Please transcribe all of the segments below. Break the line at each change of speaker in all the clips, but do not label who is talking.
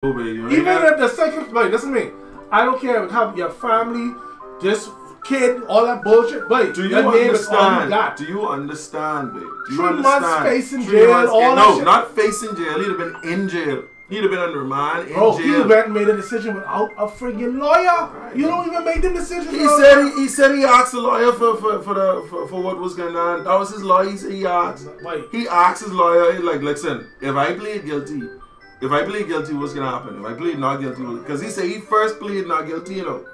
Even if the second, like, listen to me. I don't care how your family, this kid, all that bullshit. But
do you
understand?
Do you understand, babe? Do you
3
understand?
months facing jail, all that shit.
No, not facing jail. He'd have been in jail. He'd have been under remand in jail.
He went and made a decision without a friggin' lawyer. Right, you don't even make them decisions.
He said he asked the lawyer for what was going on. That was his lawyer. He asked. He asked his lawyer, he's like, listen, if I plead guilty, what's gonna happen? If I plead not guilty, because he said he first pleaded not guilty, you know.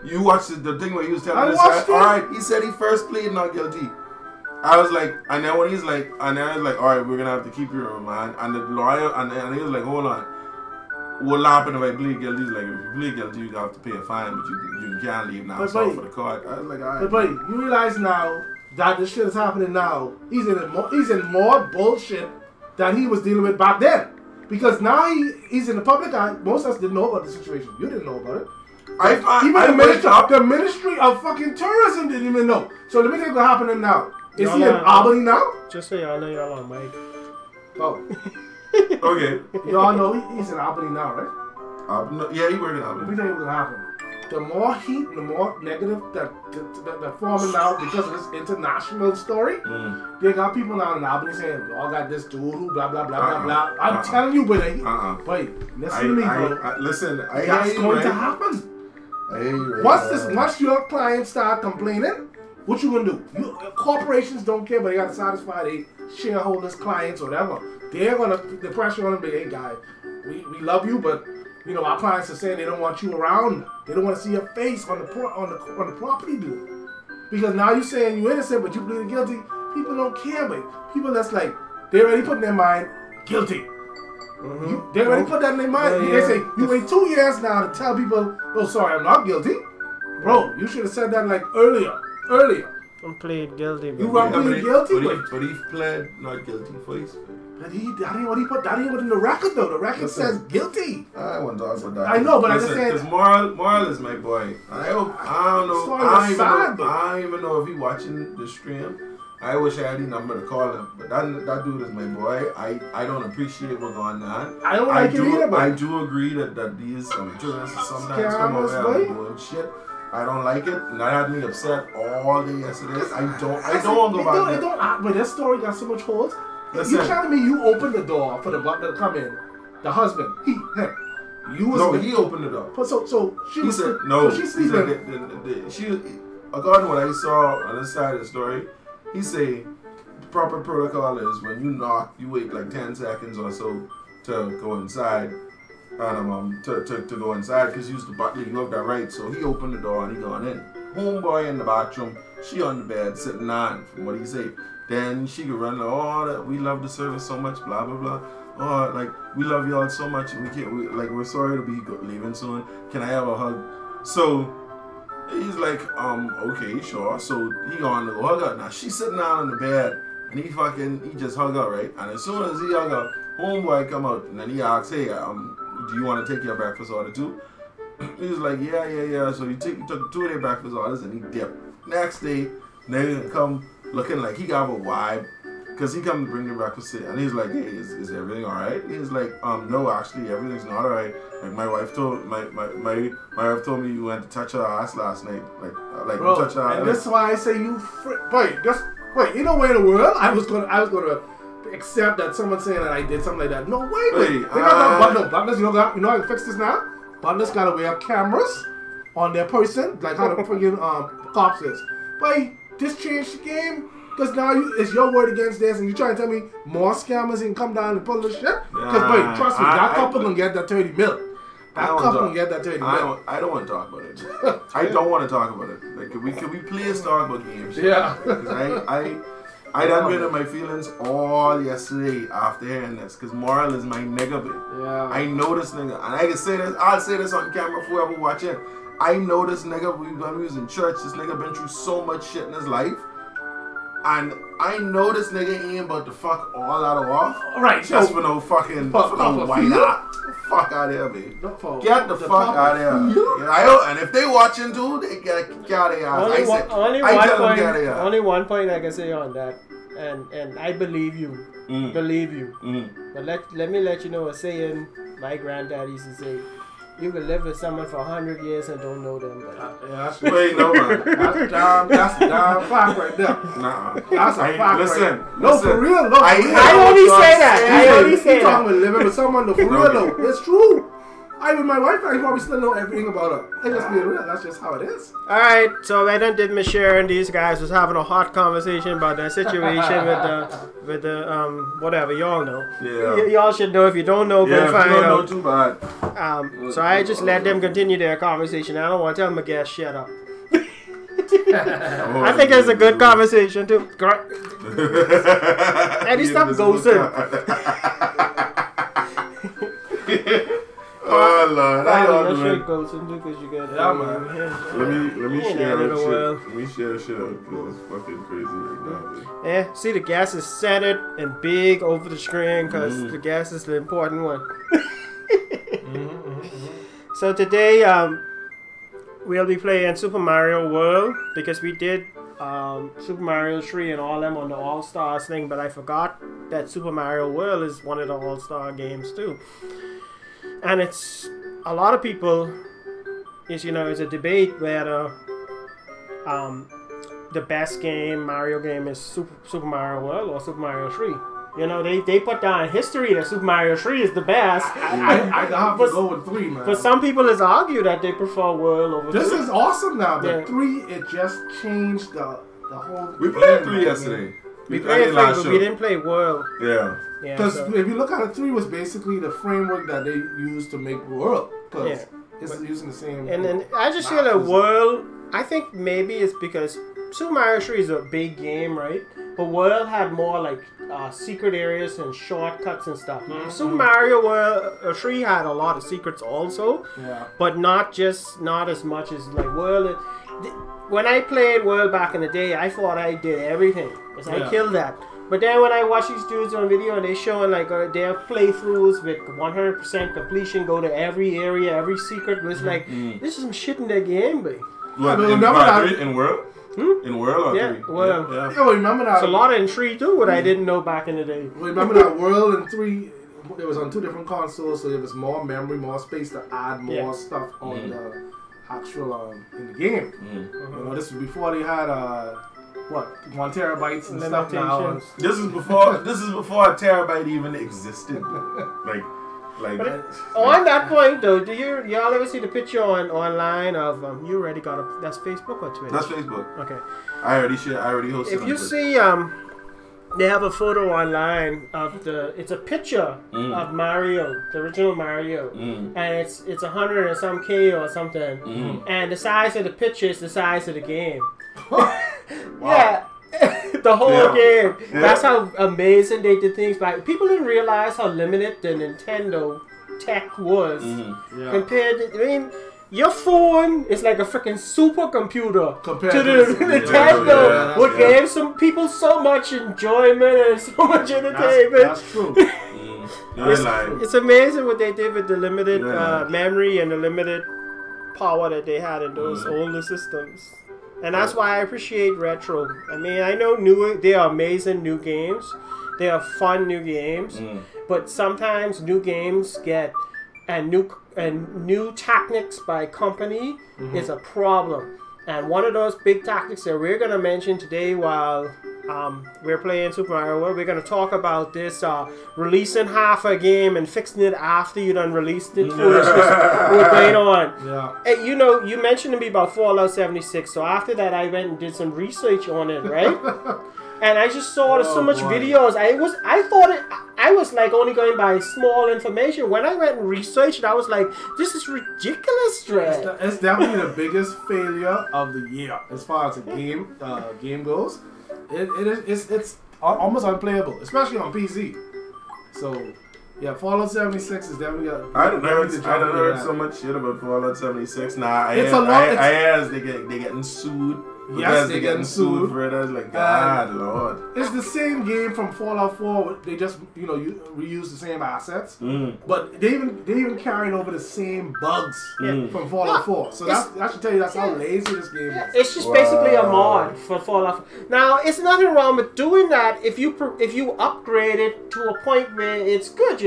You watched the thing where he was telling us that. Alright, he said he first pleaded not guilty. I was like, and then when he's like, alright, we're gonna have to keep you in remand. And the lawyer, and he was like, hold on. What'll happen if I plead guilty? He's like, if you plead guilty, you have to pay a fine, but you can't leave now. So for the court. I was like, alright.
But buddy, you realize now that this shit is happening now. He's in more bullshit than he was dealing with back then. Because now he's in the public eye. Most of us didn't know about the situation. You didn't know about it. The Ministry of fucking Tourism didn't even know. So let me tell you what's happening now. Is he in Albany now?
Just so y'all know, y'all on mic.
Oh.
Okay.
Y'all know he's in Albany now, right?
Yeah, he working in Albany.
Let me tell you what's happening. The more heat, the more negative that forming now because of this international story. They got people now in Albany saying, y'all got this dude, blah, blah, blah, blah, blah. I'm telling you, but listen to me, bro.
Listen,
that's going to happen. Once your clients start complaining, what you gonna do? Corporations don't care, but they gotta satisfy their shareholders, clients, whatever. They're gonna the pressure on them. Hey, guy, we love you, but you know our clients are saying they don't want you around. They don't want to see your face on the property deal. Because now you're saying you're innocent, but you pleaded guilty. People don't care, but people that's like they already put in their mind guilty. They already put that in their mind. They say you wait 2 years now to tell people, oh sorry, I'm not guilty. Bro, you should have said that like earlier.
I'm plead guilty.
You were pleading guilty,
but he pled not guilty for his.
But that ain't what he put. That ain't what in the record though. The record says guilty.
I won't talk about that.
I know, but I just saying.
Because Moral is my boy. I don't know. I don't even know if he watching the stream. I wish I had his number to call him, but that dude is my boy. I don't appreciate what's going on.
I don't like it either, but
I do agree that these tourists sometimes come over and doing shit. I don't like it, and that had me upset all day yesterday. I don't want to go back there.
But this story got so much holes. You telling me you opened the door for the butler to come in? The husband, him.
He opened the door.
So she said
no.
So she's sleeping.
According to what I saw on this side of the story, he say the proper protocol is when you knock, you wait like 10 seconds or so to go inside. And to go inside because you used the butler, you have that right. So he opened the door and he gone in. Homeboy in the bathroom, she on the bed sitting on from what he say. Then she could run that we love the service so much, blah blah blah. Oh, like we love y'all so much and we're sorry to be leaving soon. Can I have a hug? So he's like, okay, sure. So he gonna go hug her. Now she's sitting down on the bed and he just hug her, right? And as soon as he hug her, homeboy come out and then he asks, hey, do you want to take your breakfast order too? He's like, yeah. So he took 2 of their breakfast orders and he dipped. Next day, nigga come looking like he got a vibe because he come to bring the breakfast in. And he's like, hey, is everything all right? He's like, no, actually, everything's not all right. Like my wife told me you went to touch her ass last night. Like
bro,
you touch her.
And that's why I say you wait. You know where in the world I was gonna accept that someone saying that I did something like that. No way, they got no butlers. You know how to fix this now? Butlers gotta wear cameras on their person, like how the freaking cops is. But this changed the game because now it's your word against theirs, and you trying to tell me more scammers can come down and pull this shit? Because trust me, that couple gonna get that 30 mil. That couple gonna get that 30 mil.
I don't want to talk about it. I don't want to talk about it. Like, can we please talk about games?
Yeah.
I done been in my feelings all yesterday after hearing this, because Moral is my nigga, babe.
Yeah.
I know this nigga, and I can say this, I'll say this on camera for whoever watching. I know this nigga, when we was in church, this nigga been through so much shit in his life. And I know this nigga ain't about to fuck all that off.
Right,
just for no fucking white out. Fuck out of here, babe. Get the fuck out of here. And if they watching too, they get out of here.
Only one point I can say on that. And I believe you. But let me let you know a saying my granddad used to say, you can live with someone for 100 years and don't know them. But
that's
Wait, no man.
that's a damn fact right there.
Nah.
That's a fact.
Listen,
right. No, for real. No,
I only say that. I only say
you talking
that.
about living with someone. No, for real though. It's true. I with my wife, I probably still know everything about her. I just being real. That's just how it is.
All right, so I done did my share, and these guys was having a hot conversation about that situation with the whatever, y'all know.
Yeah.
Y'all should know. If you don't know,
Yeah,
go find
if you don't
out.
know too bad.
So I just let them continue their conversation. I don't want to tell them to get shut up. I think it's a good conversation too. Eddie, stop ghosting.
Oh Lord, I don't
That's
know.
straight ghosting too, because you got
Yeah, man.
Let me
You ain't
share
out of the
that
world.
shit. Let me share shit out because it's fucking crazy right now. Man.
Yeah, see the gas is centered and big over the screen because the gas is the important one. So today we'll be playing Super Mario World because we did Super Mario 3 and all them on the All Stars thing, but I forgot that Super Mario World is one of the All Star games too. And it's a lot of people is it's a debate whether the best Mario game is Super Mario World or Super Mario 3. They put down in history that Super Mario 3 is the best.
I have to go with 3, man.
But some people has argued that they prefer World over
This
3.
is awesome now. The
Yeah.
3, it just changed the whole.
We played
game,
3
man.
yesterday.
We played 3,
last
but
show.
we didn't play World.
Yeah.
Yeah,
Because
so-
if you look at it, 3 was basically the framework that they used to make World. Because
Yeah.
it's using the same.
And then I just feel that World, I think maybe it's because Super Mario 3 is a big game, right? But World had more like secret areas and shortcuts and stuff. Super Mario World 3 had a lot of secrets also,
Yeah.
but not as much as like World. When I played World back in the day, I thought I did everything. 'Cause I killed that. But then when I watch these dudes on video and they showing like their playthroughs with 100% completion, go to every area, every secret, and it's like, this is some shit in that game, babe.
What,
but
in
remember
part
that-
3? In World? In World or
Yeah,
3?
World.
Yeah.
Yeah, well, remember that.
It's a lot in 3 too, what I didn't know back in the day.
Remember that World in 3, it was on 2 different consoles, so there was more memory, more space to add more stuff on the actual in the game. This was before they had 1 terabytes and stuff now.
Limitations.
This is before a terabyte even existed. Like
But on that point though, do y'all ever see the picture online of you already got that's Facebook or Twitter?
that's Facebook.
Okay.
I already hosted.
If
on
you
Twitter.
see they have a photo online of it's a picture of Mario, the original Mario, and it's 100 and some K or something, and the size of the picture is the size of the game. Yeah, the whole game.
Yeah.
That's how amazing they did things. Like people didn't realize how limited the Nintendo tech was compared to. I mean, your phone is like a freaking supercomputer
Compared
to
to
the
the
Nintendo,
yeah,
which gave some people so much enjoyment and so much entertainment.
That's true.
You're lying.
It's amazing what they did with the limited
Yeah.
memory and the limited power that they had in those older systems. And that's why I appreciate retro. I mean, I know they are amazing new games. They are fun new games. But sometimes new games get and new tactics by company is a problem. And one of those big tactics that we're gonna mention today while we're playing Super Mario World, we're gonna talk about this releasing half a game and fixing it after you done released it. What's going on?
Yeah.
Hey, you mentioned to me about Fallout 76. So after that, I went and did some research on it, right? And I just saw so much videos. I thought I was like only going by small information. When I went and researched it, I was like, this is ridiculous, Dre.
It's definitely the biggest failure of the year as far as the game goes. It's almost unplayable, especially on PC. So yeah, Fallout 76 is definitely.
I done heard so much shit about Fallout 76. Nah, I
It's
hear
a lot-
I hear they getting sued
Yes, they're getting sued.
for it. I was like, God, Lord.
It's the same game from Fallout 4. They just, you reuse the same assets, but they even carried over the same bugs from Fallout 4. So I should tell you that's how lazy this game is.
It's just basically a mod for Fallout 4. Now, it's nothing wrong with doing that if you upgrade it to a point where it's good.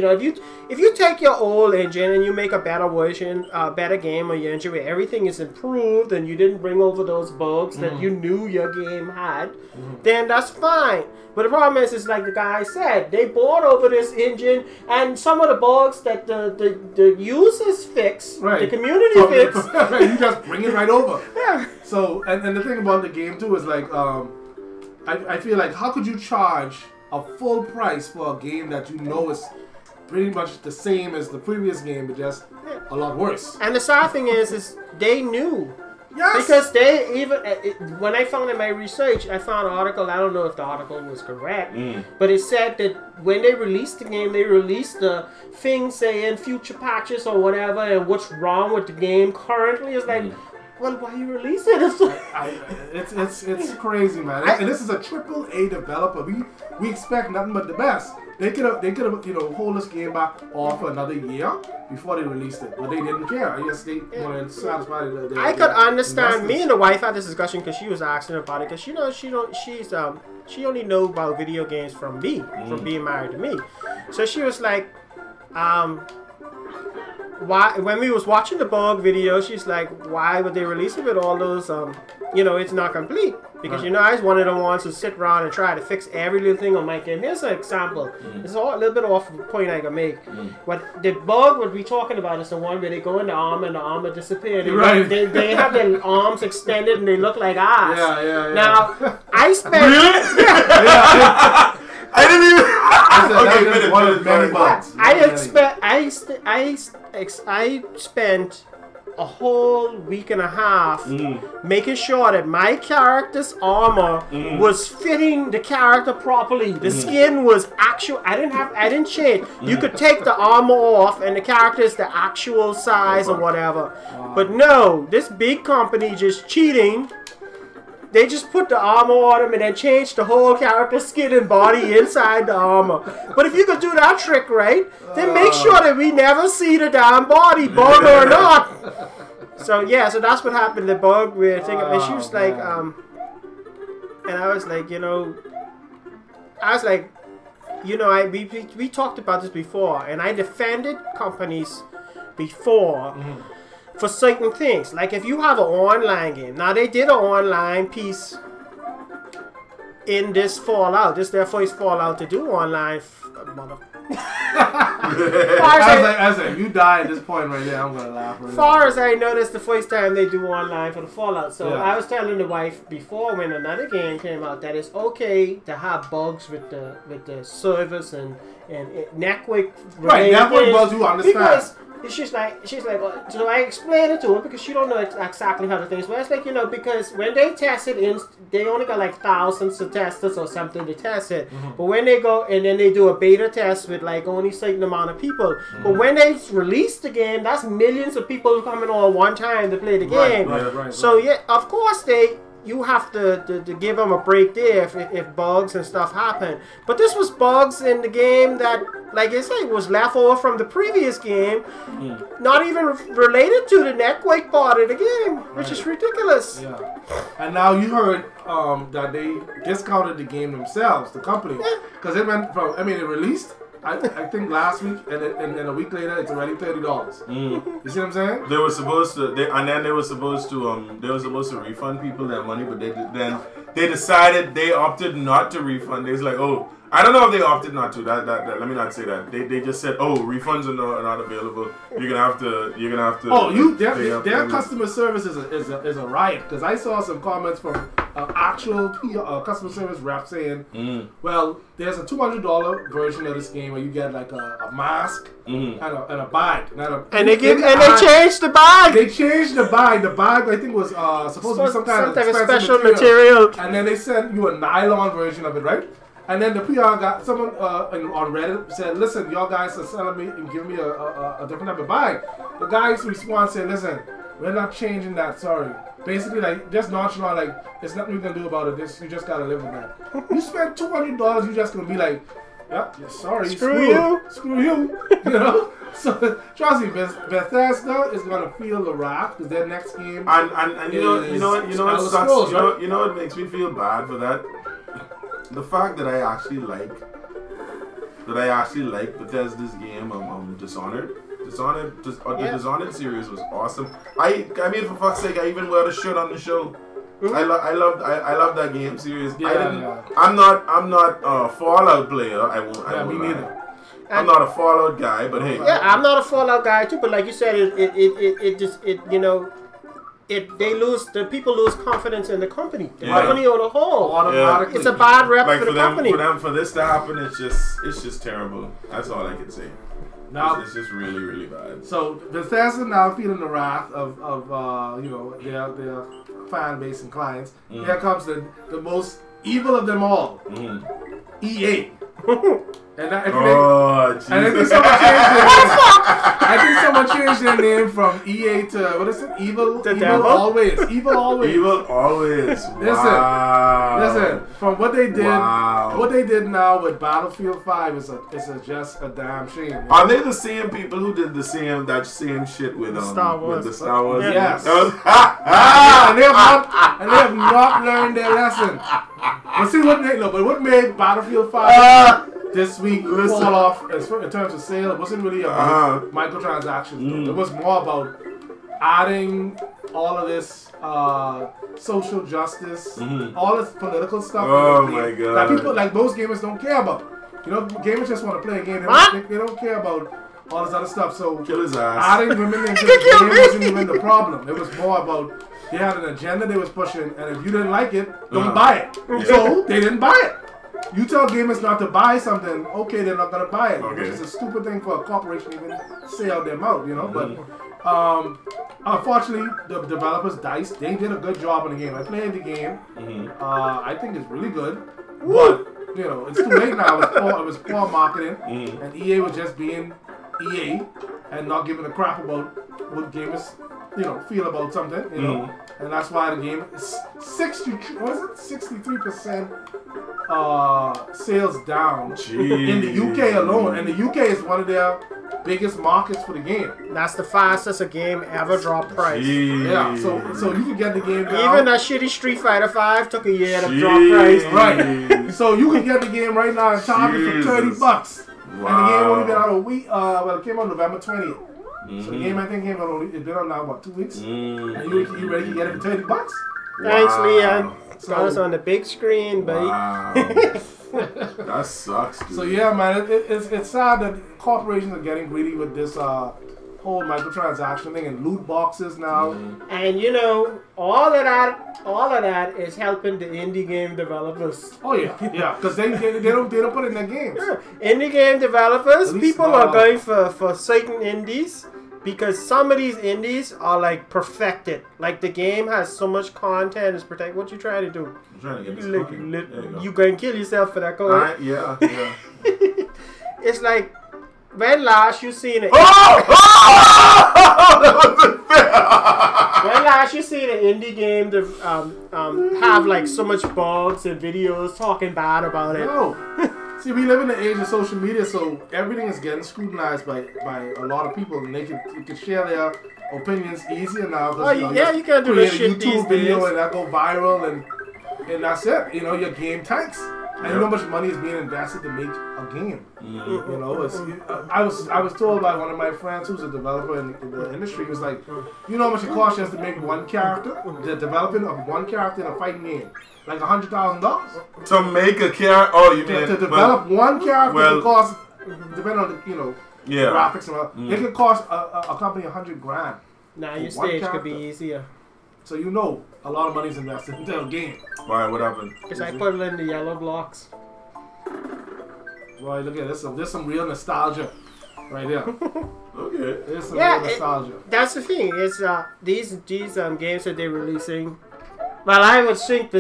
If you take your old engine and you make a better version, better game on your engine where everything is improved and you didn't bring over those bugs that you knew your game had, then that's fine. But the problem is like the guy said, they bought over this engine and some of the bugs that the users fix, the community fix.
You just bring it right over. Yeah. So, and the thing about the game too is like, I feel like how could you charge a full price for a game that you know is pretty much the same as the previous game, but just a lot worse.
And the sad thing is they knew.
Yes.
Because they even, when I found in my research, I found an article, I don't know if the article was correct, but it said that when they released the game, they released the thing saying future patches or whatever, and what's wrong with the game currently is like, well, why you release it?
It's crazy, man. And this is a AAA developer. We expect nothing but the best. They could have hold this game back off for another year before they released it, but they didn't care. I guess they wanted to satisfy their
I could understand. Investors. Me and the wife had this discussion because she was asking about it because she only knows about video games from me, from being married to me. So she was like, why when we was watching the bug video, she's like, why would they release it with all those it's not complete, because I was one of the ones who sit around and try to fix every little thing on my game. Here's an example. It's all a little bit off the point I can make. What the bug would be talking about is the one where they go in the arm and the armor disappear. They have their arms extended and they look like eyes.
Yeah.
Now I spent
I didn't even.
One of many bugs.
I spent a whole week and a half making sure that my character's armor was fitting the character properly. The skin was actual. I didn't change. You could take the armor off and the character is the actual size or whatever. But no, this big company just cheating. They just put the armor on him and then changed the whole character's skin and body inside the armor. But if you could do that trick right, then make sure that we never see the damn body, bug or not. So yeah, so that's what happened. The bug we're thinking, and she was like, and I was like, we talked about this before, and I defended companies before. For certain things, like if you have an online game. Now they did an online piece in this Fallout. This is their first Fallout to do online.
I was like, you die at this point right there, I'm gonna laugh.
As far as I know, this is the first time they do online for the Fallout. So I was telling the wife before when another game came out that it's okay to have bugs with the servers and network.
Right, network bugs you understand.
Because she's like, so I explained it to her because she don't know exactly how the things work. It's like, because when they test it, they only got like thousands of testers or something to test it. But when they go and then they do a beta test with like only a certain amount of people. But when they release the game, that's millions of people coming on one time to play the game. Right. So yeah, of course you have to give them a break there if bugs and stuff happen. But this was bugs in the game that, like I said, was left over from the previous game, not even related to the network part of the game, which is ridiculous.
Yeah. And now you heard that they discounted the game themselves, the company, because it went from, it released, I think last week, and then a week later, it's already $30. You see what I'm saying?
They were supposed to, they were supposed to refund people their money, but they decided they opted not to refund. They was like, oh, I don't know if they opted not to. That let me not say that. They just said, oh, refunds are not available. You're gonna have to.
Oh, their customer service is a riot, because I saw some comments from actual customer service rep saying, well, there's a $200 version of this game where you get like a mask and a bag.
And they changed the bag.
They changed the bag. The bag I think was supposed to be some kind of
special material.
And then they sent you a nylon version of it, right? And then the PR got someone on Reddit said, listen, y'all guys are selling me and giving me a different type of bag. The guy's response said, listen, we're not changing that, sorry. basically like just nonchalant, like there's nothing you can do about it. You just gotta live with that. You spend $200, you just gonna be like, yep, yeah, sorry, screw you, you know. So trust me, Bethesda is gonna feel the wrath because their next game.
And you know what sucks. You know what makes me feel bad for that. The fact that I actually like Bethesda's game, Dishonored. The Dishonored series was awesome. I mean, for fuck's sake, I even wear the shirt on the show. I love that game series.
Yeah,
I'm not a Fallout player. I won't.
Me neither.
I'm not a Fallout guy, but hey.
Yeah, I'm not a Fallout guy too. But like you said, the people lose confidence in the company, company on the whole.
Automatically.
It's a bad rep for the company.
For this to happen, it's just terrible. That's all I can say.
Now,
it's just really, really bad.
So Bethesda now feeling the wrath of their fan base and clients. Here comes the most evil of them all, EA. I think someone changed their name from EA to what is it? Evil Always. Evil Always. Listen. From what they did, now with Battlefield 5 is just a damn shame.
Are they the same people who did that same shit with
Star Wars?
With the Star Wars?
Yes.
And
they have not learned their lesson. But see what made Battlefield 5 this week fall off in terms of sale. It wasn't really about microtransactions. It was more about adding all of this social justice, all this political stuff.
Oh my god!
That people, like most gamers, don't care about. You know, gamers just want to play a game. They don't care about all this other stuff. So
kill his ass.
Adding women into the game wasn't even the problem. It was more about they had an agenda they was pushing, and if you didn't like it, don't buy it. So they didn't buy it. You tell gamers not to buy something, okay, they're not gonna buy it. Okay. Which is a stupid thing for a corporation to even say out their mouth, you know. But unfortunately, the developers DICE, they did a good job on the game. I played the game. I think it's really good, but you know, it's too late now. It was poor marketing, and EA was just being EA and not giving a crap about what gamers, you know, feel about something, you know. And that's why the game is 63% sales down in the UK alone, and the UK is one of their biggest markets for the game.
That's the fastest a game ever dropped price.
Yeah, so you can get the game down.
Even that shitty Street Fighter 5 took a year to drop price.
Right. So you can get the game right now in Target for $30. Wow. And the game only been out a week. Well, it came out November 20th. So the game I think came out it's been out now about 2 weeks. And you ready to get it for $30?
Wow. Thanks, Leon. Got us on the big screen, buddy.
Wow. That sucks, dude.
So yeah, man, it's sad that corporations are getting greedy with this whole microtransaction thing and loot boxes now.
And you know, all of that is helping the indie game developers.
Oh yeah, because they don't put it in their games.
Yeah. Indie game developers, people are going for certain indies. Because some of these indies are like perfected. Like the game has so much content, it's protected. What you trying to do?
I'm trying to get
you gonna kill yourself for that code?
Yeah.
It's like when last you seen it. When last you seen an indie game to have like so much bugs and videos talking bad about it?
No. See, we live in the age of social media, so everything is getting scrutinized by a lot of people, and they can share their opinions easier now.
Oh, you can do this shit these
YouTube video
days.
and that go viral, and that's it. You know, your game tanks. And you know how much money is being invested to make a game. You know, I was told by one of my friends who's a developer in the industry, he was like, you know how much it costs just to make one character? The developing of one character in a fighting game. Like $100,000.
To make a character? Oh, you mean
to develop one character? It costs, depending on the graphics and all. It could cost a company $100,000.
Nah, your stage could be easier.
So you know a lot of money is invested into a game.
Why? What happened?
Because I put it in the yellow blocks.
Boy, look at this. There's some real nostalgia right there.
Okay.
There's some real nostalgia.
That's the thing. It's these games that they're releasing. Well, I would think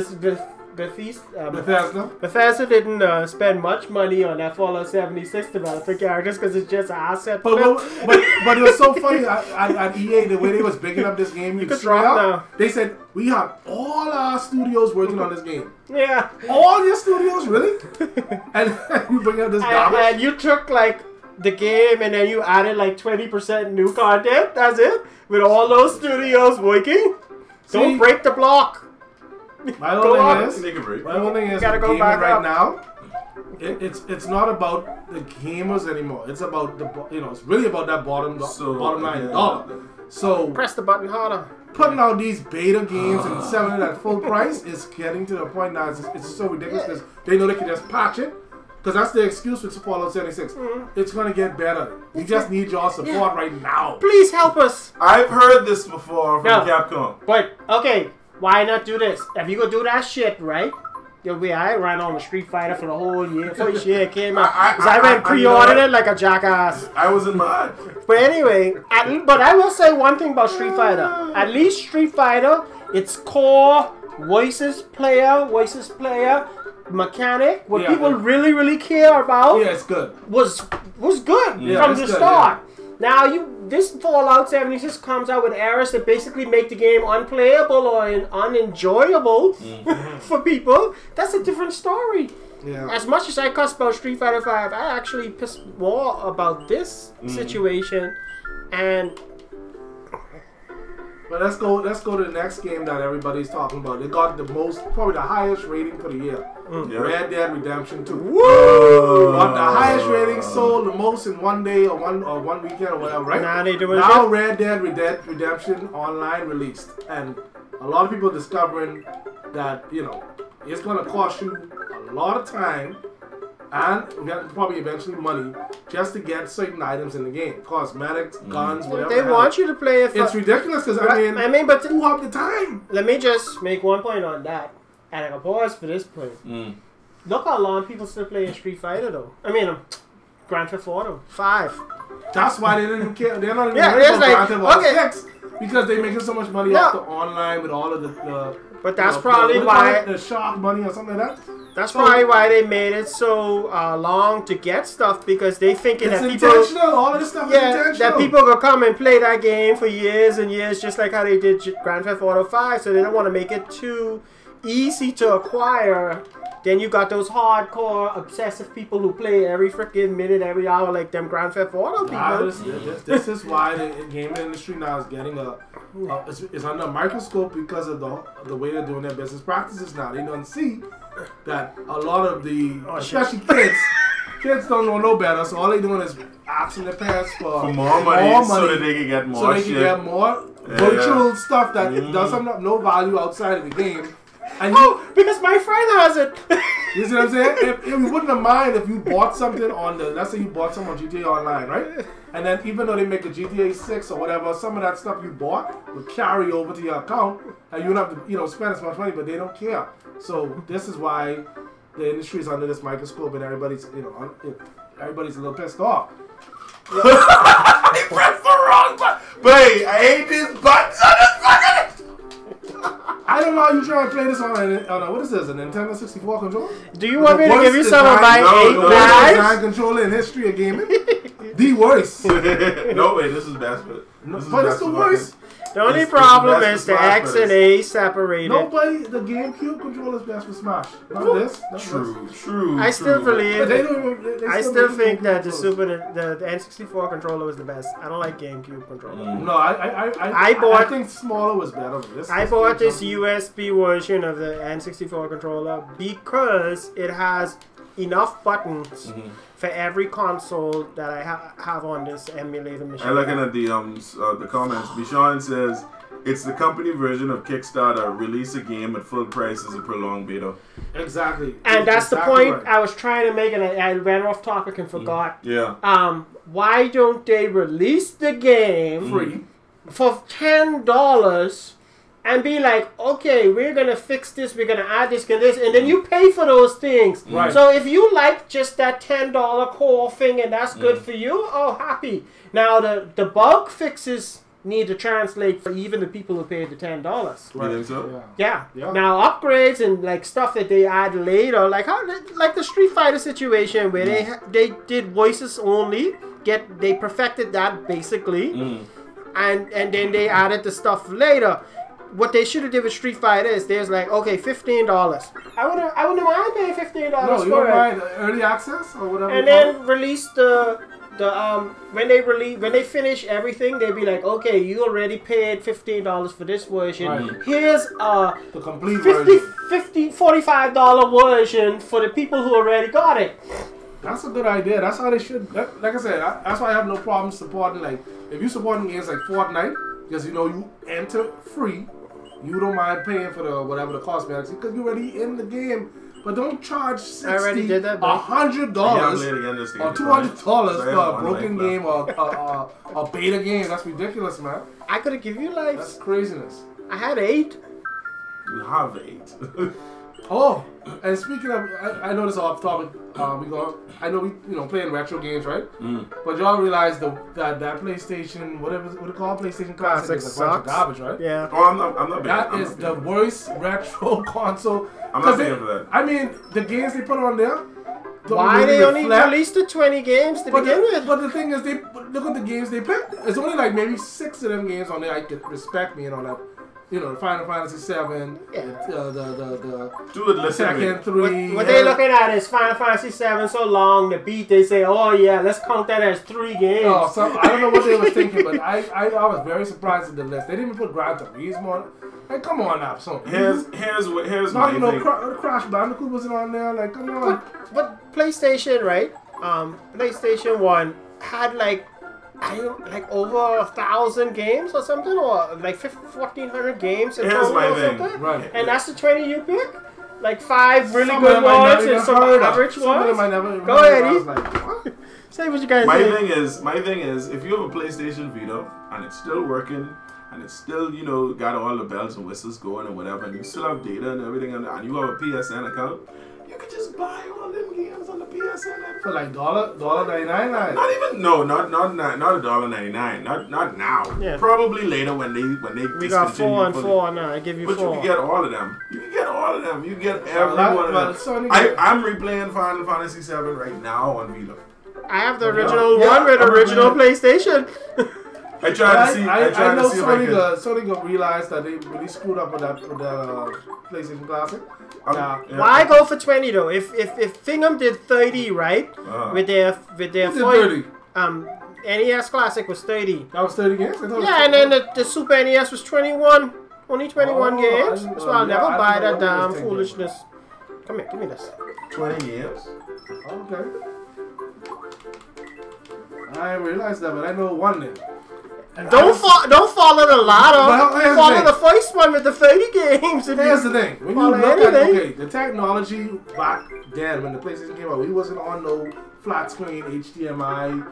Bethesda didn't spend much money on that Fallout 76 developer characters because it's just an asset.
But it was so funny at EA, the way they was bigging up this game.
You could drop now.
They said, we have all our studios working on this game.
Yeah.
All your studios, really? And you bring up this garbage?
And you took like the game and then you added like 20% new content. That's it? With all those studios working? Don't break the block.
My whole thing is,
gotta go back
right now. It's not about the gamers anymore. It's about it's really about that bottom line dollar. So
press the button harder.
Putting out these beta games and selling it at full price is getting to the point now. It's so ridiculous because they know they can just patch it. Because that's the excuse with Fallout 76. It's going to get better. You just need your support right now.
Please help us.
I've heard this before from Capcom.
But, okay, why not do this? If you go do that shit, right? I ran on the Street Fighter for the whole year. First year it came out. I went pre-ordered it like a jackass.
I was in mine.
But anyway, but I will say one thing about Street Fighter. At least Street Fighter, its core voices player mechanic, what people really care about.
Yeah, it's good.
Was good from the start. Now this Fallout 76 comes out with errors that basically make the game unplayable or unenjoyable for people. That's a different story.
Yeah.
As much as I cuss about Street Fighter 5, I actually piss more about this situation. And
but let's go to the next game that everybody's talking about. It got probably the highest rating for the year. Red Dead Redemption 2.
Woo!
Got the highest rating, sold the most in one day or one weekend or whatever, right? Now Red Dead Redemption Online released. And a lot of people discovering that, it's going to cost you a lot of time and probably eventually money just to get certain items in the game. Cosmetics, guns, whatever.
They want you to play it.
It's ridiculous because, but who have the time?
Let me just make one point on that. And I can pause for this point. Look how long people still play Street Fighter, though. Grand Theft Auto 5.
That's why they didn't care. They're not even worried about Grand Theft Auto 6 because they're making so much money off the online with all of the
but that's probably why
the shark money or something like that.
That's probably why they made it so long to get stuff, because they thinking that people
all of this stuff is intentional.
That people will come and play that game for years and years, just like how they did Grand Theft Auto 5. So they don't want to make it too easy to acquire. Then you got those hardcore obsessive people who play every freaking minute, every hour, like them Grand Theft Auto people.
This is why the gaming industry now is getting it's under a microscope because of the way they're doing their business practices now. They don't see that a lot of especially kids don't know no better, so all they're doing is asking their parents for
more money so that they can get more
virtual stuff that doesn't have no value outside of the game. And
because my friend has it.
You see what I'm saying? If you wouldn't have mind if you bought something let's say you bought some on GTA Online, right? And then even though they make a GTA 6 or whatever, some of that stuff you bought will carry over to your account, and you don't have to spend as much money, but they don't care. So this is why the industry is under this microscope, and everybody's everybody's a little pissed off.
I pressed the wrong button. Babe, I hate these buttons on this fucking.
I don't know how you try to play this on what is this, a Nintendo 64 controller?
Do you want me to give you some of my 8
knives? Design controller in history of gaming? The worst.
No way, this is best,
but it's the worst.
The only problem is the X and A separated.
The GameCube controller is best for Smash. Not this.
True.
I still believe. I still think that the N64 controller was the best. I don't like GameCube controller.
No, I think smaller was better.
I bought this USB version of the N64 controller because it has enough buttons for every console that I have on this emulator machine.
I'm looking at the comments. Bishan says, it's the company version of Kickstarter. Release a game at full price as a prolonged beta.
Exactly.
And that's the point I was trying to make, and I ran off topic and forgot.
Yeah.
Why don't they release the game
free
for $10 and be like, okay, we're going to fix this, we're going to add this and this, and then you pay for those things.
Right.
So if you like just that $10 core thing and that's good for you, happy. Now the bug fixes need to translate for even the people who paid the $10.
You think so?
Yeah.
Yeah.
Now upgrades and like stuff that they add later, like the Street Fighter situation where they did voices only. They perfected that basically, and then they added the stuff later. What they should have did with Street Fighter is there's like, okay, $15. I wouldn't mind paying $15
No, you
for
don't
it.
mind early access or whatever.
And then release the when they finish everything, they'd be like, okay, you already paid $15 for this version.
Right.
Here's
the complete version.
$45 version for the people who already got it.
That's a good idea. That's how they should. Like I said, that's why I have no problem supporting. Like, if you supporting games like Fortnite, because you know you enter free, you don't mind paying for the whatever the cosmetics because you're already in the game. But don't charge $60,
I already did that,
$100, or $200 for a broken game or a beta game. That's ridiculous, man.
I could have given you lives.
That's craziness.
I had 8.
You have 8.
Oh, and speaking of, I know this is off topic. I know we playing retro games, right? But y'all realize that PlayStation, what it called, PlayStation Classic is a bunch of garbage, right?
Yeah.
Oh, I'm not
That is the worst retro console.
I'm not paying for that.
I mean, the games they put on there.
Why they only released the 20 games to begin with?
But the thing is, look at the games they picked. It's only like maybe 6 of them games on there I could respect me and all that. You know, the Final Fantasy 7, the Tekken 3.
What they looking at is Final Fantasy 7 so long, the beat, they say, oh yeah, let's count that as 3 games.
Oh, so I don't know what they were thinking, but I was very surprised at the list. They didn't even put Gran Turismo on it. Like, come on now, so
here's my thing.
Crash Bandicoot wasn't on there. Like, come on.
But PlayStation, right? PlayStation 1 had like over 1,000 games or something, or like 1,400 games in total or something.
Right.
And that's the 20 you pick? Like 5 really good ones and some average ones?
Some of them I never
Go ahead,
I was like, what?
Say what you guys
My
say.
thing is, if you have a PlayStation Vita and it's still working, and it's still, got all the bells and whistles going and whatever, and you still have data and everything, and you have a PSN account, you could just buy all them games on the PSN.
For like $1.99.
Not even not $1.99. Not now.
Yeah.
Probably later when they
We got 4 and 4 now. I give you 4.
But you can get all of them. You can get all of them. You can get every one of them. I'm replaying Final Fantasy 7 right now on Vita.
I have the original one with the original PlayStation.
I tried to see.
I know
see if I could.
Sony realized that they really screwed up with that PlayStation Classic.
Why go for 20 though? If Fingham did 30, right? With their
30.
NES Classic was 30.
That was 30 games?
Yeah, and then the Super NES was 21. Only 21 games. So I'll never buy that damn foolishness. Come here, give me this.
20 games?
Okay. I realized that, but I know one name.
Don't follow the ladder. Follow the first one with the 30 games.
Here's the thing. When you look at the technology back then when the PlayStation came out, we wasn't on no flat screen HDMI,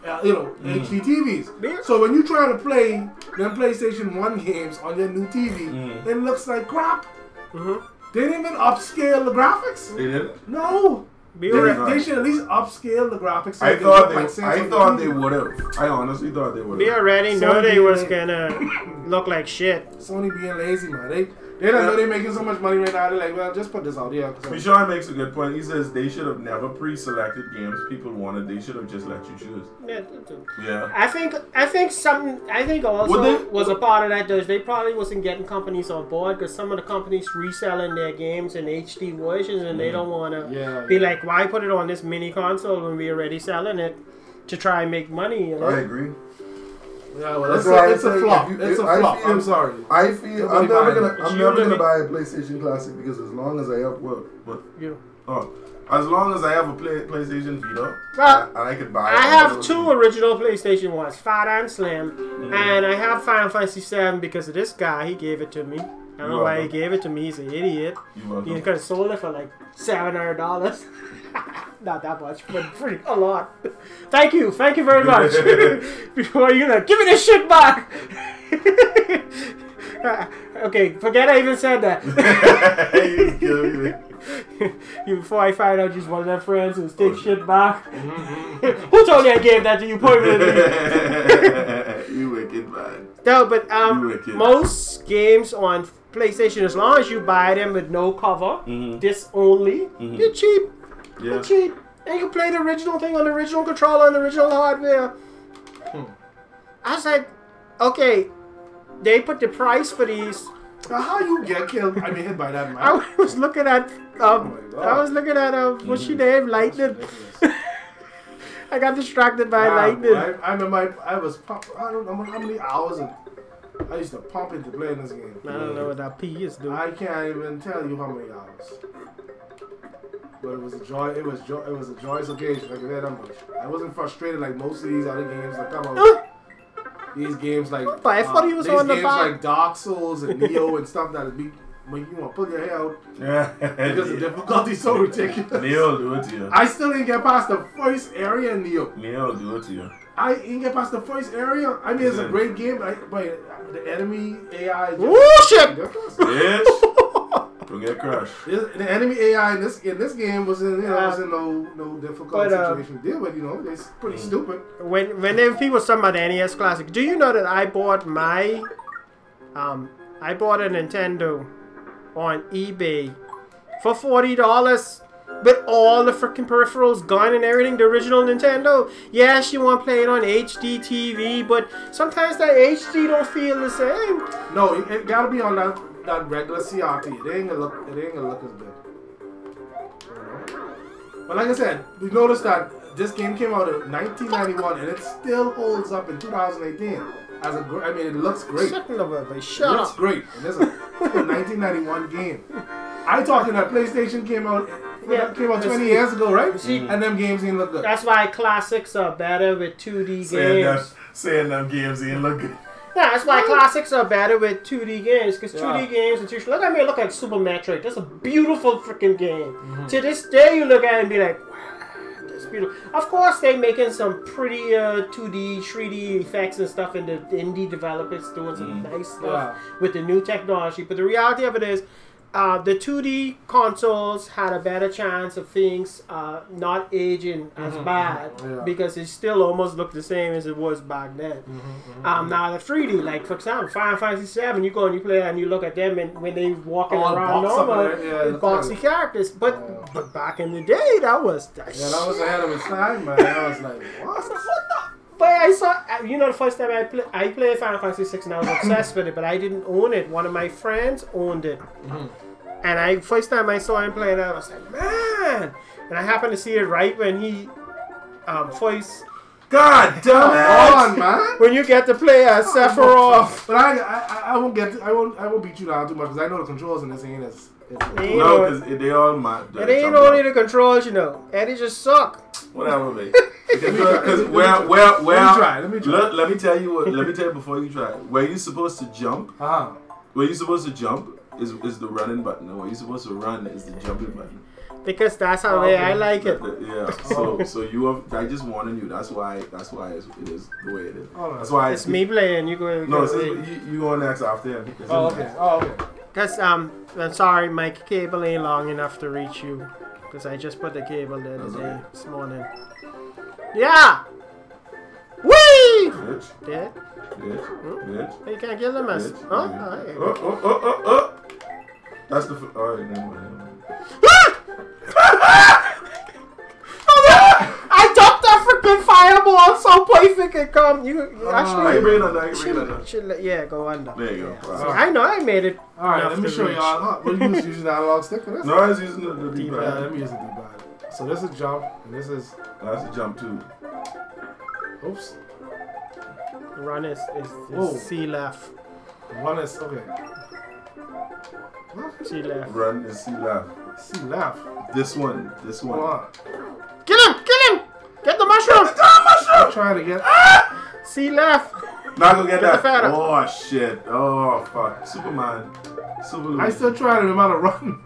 HD TVs. So when you try to play them PlayStation 1 games on your new TV, it looks like crap. They didn't even upscale the graphics.
They didn't?
No. They should at least upscale the graphics. So
I thought they would have. I honestly thought they would have.
We already know they was gonna look like shit.
Sony being lazy, man. They don't know they're making so much money right now. They're like, well, just put this out here.
Sean makes a good point. He says they should have never pre-selected games people wanted. They should have just let you choose. Yeah.
I think also was a part of that. Though, they probably wasn't getting companies on board because some of the companies reselling their games in HD versions and they don't want to be like, why put it on this mini console when we're already selling it to try and make money? You know?
I agree.
Yeah, well, it's a flop. It's a flop. I'm sorry.
I feel I'm never gonna buy a PlayStation Classic because as long as I have as long as I have a PlayStation Vita, and I could buy.
I have 2 original PlayStation ones, Fat and Slim, and I have Final Fantasy 7 because of this guy. He gave it to me. I don't know why he gave it to me. He's an idiot. He could have sold it for like $700. Not that much, but a lot. Thank you very much. Before you give me this shit back. Okay, forget I even said that. before I find out she's one of their friends who's take shit back. Who told you I gave that to you? Point me.
You wicked, man.
No, but most games on PlayStation, as long as you buy them with no cover, disc only, they're cheap.
Yeah.
They're cheap. And you can play the original thing on the original controller and the original hardware. I was like, okay, they put the price for these.
How you get killed? I mean, hit by that man.
I was looking at what's she name? Lightning. I got distracted by lightning.
I remember I was pump. I don't know how many hours I used to pump into playing this game.
I don't know what that P is doing.
I can't even tell you how many hours. But it was a joy. It was a joyous occasion. I can say that much. I wasn't frustrated like most of these other games that come out. These games like
but I thought he was on the
games like Dark Souls and Neo and stuff that make you want to pull your hair out because the difficulty is so ridiculous.
Neo will do it to you.
I still didn't get past the first area in Neo.
Neo will do it to you.
I didn't get past the first area. I mean, it's a great game, but the enemy AI is
shit!
Bitch. Don't get crushed.
The enemy AI in this game was in no difficult situation to deal with. It's pretty stupid.
When people talk about the NES Classic, do you know that I bought a Nintendo on eBay for $40 with all the freaking peripherals gone and everything, the original Nintendo. Yes, you want to play it on HD TV, but sometimes that HD don't feel the same.
No, it gotta be on that regular CRT. It ain't gonna look as good. But like I said, we noticed that this game came out in 1991 and it still holds up in 2018. It looks great.
Shut
It looks great. And this is a 1991 game. I talking that PlayStation came out 20 years ago, right? And them games didn't look good.
That's why classics are better with 2D games.
Saying them games didn't look good.
Yeah, that's why classics are better with 2D games, because 2D games and look at Super Metroid. That's a beautiful freaking game. To this day, you look at it and be like, wow, that's beautiful. Of course, they're making some pretty 2D, 3D effects and stuff, and the indie developers doing some nice stuff with the new technology. But the reality of it is, the 2D consoles had a better chance of things not aging as bad because it still almost looked the same as it was back then. Now the 3D, like for example, Final Fantasy VII, you go and you play and you look at them and when they walking around normal, boxy characters. But back in the day, that was
that was ahead of its time, man. I was like, what?
But I saw, the first time I played Final Fantasy VI and I was obsessed with it, but I didn't own it. One of my friends owned it. And first time I saw him playing it, I was like, man! And I happened to see it right when he first...
God damn it!
Man!
When you get to play as Sephiroth.
But I won't beat you down too much because I know the controls in this ain't as...
No, because they all mad.
It ain't only the controls, Eddie just suck.
Whatever, mate. Because
let me try.
Let me tell you before you try. Where you supposed to jump? Where you supposed to jump is the running button. And where you supposed to run is the jumping button.
Because that's how I like it.
Yeah. So you have. I just warning you. That's why it is the way it is. That's why
it's me playing. You go.
No, you go next after him.
Okay.
Because I'm sorry, my cable ain't long enough to reach you. Because I just put the cable there today, this morning. Yeah! Whee!
Bitch.
Dead?
Bitch.
You can't kill them as... Huh?
Oh. That's the... Alright, never mind.
I ducked that freaking fireball so perfect it come. You actually...
I bring it under.
Yeah, go under.
There you go.
Wow. I know I made it.
Alright, let me show y'all. What are you using the analog stick for this?
No, I was using the D-pad.
Let me use the D-pad. So this is jump, and this is...
That's a jump too.
Oops.
Run is C left.
Run is... Okay.
What? C left.
Run is C left.
C left.
This one.
Come on.
Kill him! Get the mushroom!
I'm trying to get...
C left.
Not gonna get that.
The
Oh shit. Oh fuck. Superman.
I still trying to remember how to run.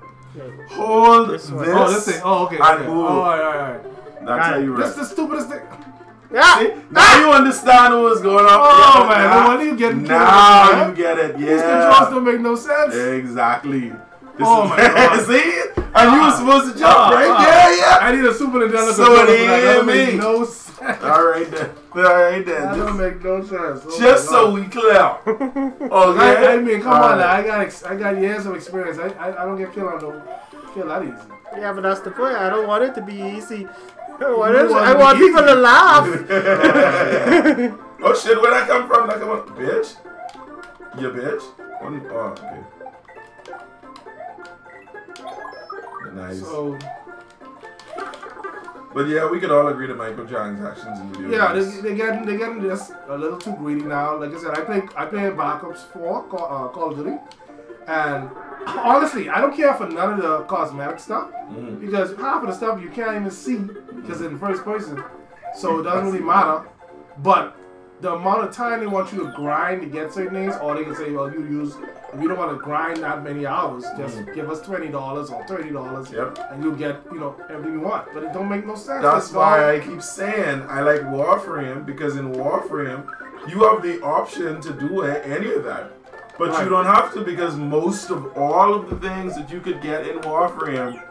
Hold this.
Oh, this thing. Oh, okay.
And move.
Oh, alright.
That's how you run.
This is the stupidest thing.
Yeah.
See? Now you understand what's going on.
Oh man, no wonder you get
now you get it. Yeah.
These controls don't make no sense.
Exactly.
Oh my god.
See? I And you were supposed to jump, right? Yeah.
I need a Super Nintendo
So
controller
they
for that.
hear
That don't
me.
make no sense.
Alright then.
That don't make no sense. Oh
Just
my
so
God.
we clear. Okay.
I mean, come on now. I got years of experience. I don't get killed that easy.
Yeah, but that's the point. I don't want it to be easy. I
want
want
it to be
people
easy.
to laugh.
Oh shit, where that come from? That come on, bitch. You bitch. Oh, okay. Nice.
So,
But yeah, we could all agree that microtransactions in video
yeah,
games.
they're getting just a little too greedy now. Like I said, I play Black Ops 4 Call of Duty, and honestly, I don't care for none of the cosmetic stuff because half of the stuff you can't even see because it's in first person, so it doesn't really matter. But the amount of time they want you to grind to get certain things, or they can say, well, if you don't want to grind that many hours, just give us $20 or $30, and you'll get, everything you want. But it don't make no sense.
That's why I keep saying I like Warframe, because in Warframe, you have the option to do any of that. But you don't have to, because most of all of the things that you could get in Warframe,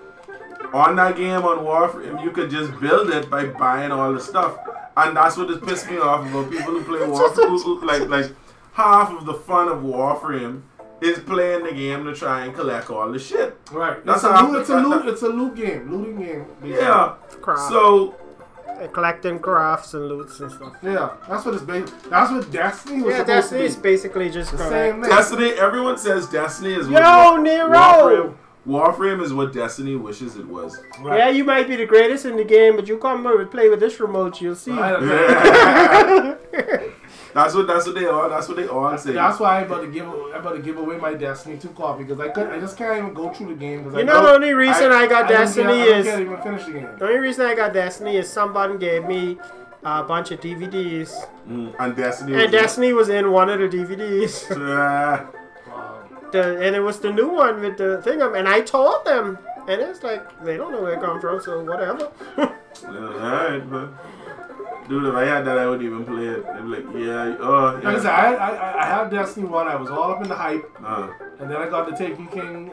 on that game on Warframe, you could just build it by buying all the stuff. And that's what just pissed me off about people who play Warframe. Like half of the fun of Warframe is playing the game to try and collect all the shit.
Right.
That's
It's a loot game. Looting game. Basically.
Yeah.
Craft.
So
collecting crafts and loots and stuff.
Yeah, that's what it's based. That's what Destiny was supposed
Destiny
to be.
is basically just
the same thing.
Destiny. Everyone says Destiny is
Nero.
Warframe is what Destiny wishes it was.
Right.
Yeah, you might be the greatest in the game, but you come over and play with this remote, you'll see.
That's what they all. That's what they all say.
That's why I'm about to give away my Destiny 2 copy because I just can't even go through the game.
The only reason I got Destiny
I can't even finish the game.
The only reason I got Destiny is somebody gave me a bunch of DVDs.
And
Destiny was in one of the DVDs. And it was the new one with the thing up, and I told them, and it's like they don't know where it come from, so whatever.
Alright, but dude, if I had that, I wouldn't even play it. They'd be like, yeah.
Like I said, I had Destiny 1. I was all up in the hype, and then I got the Taken King.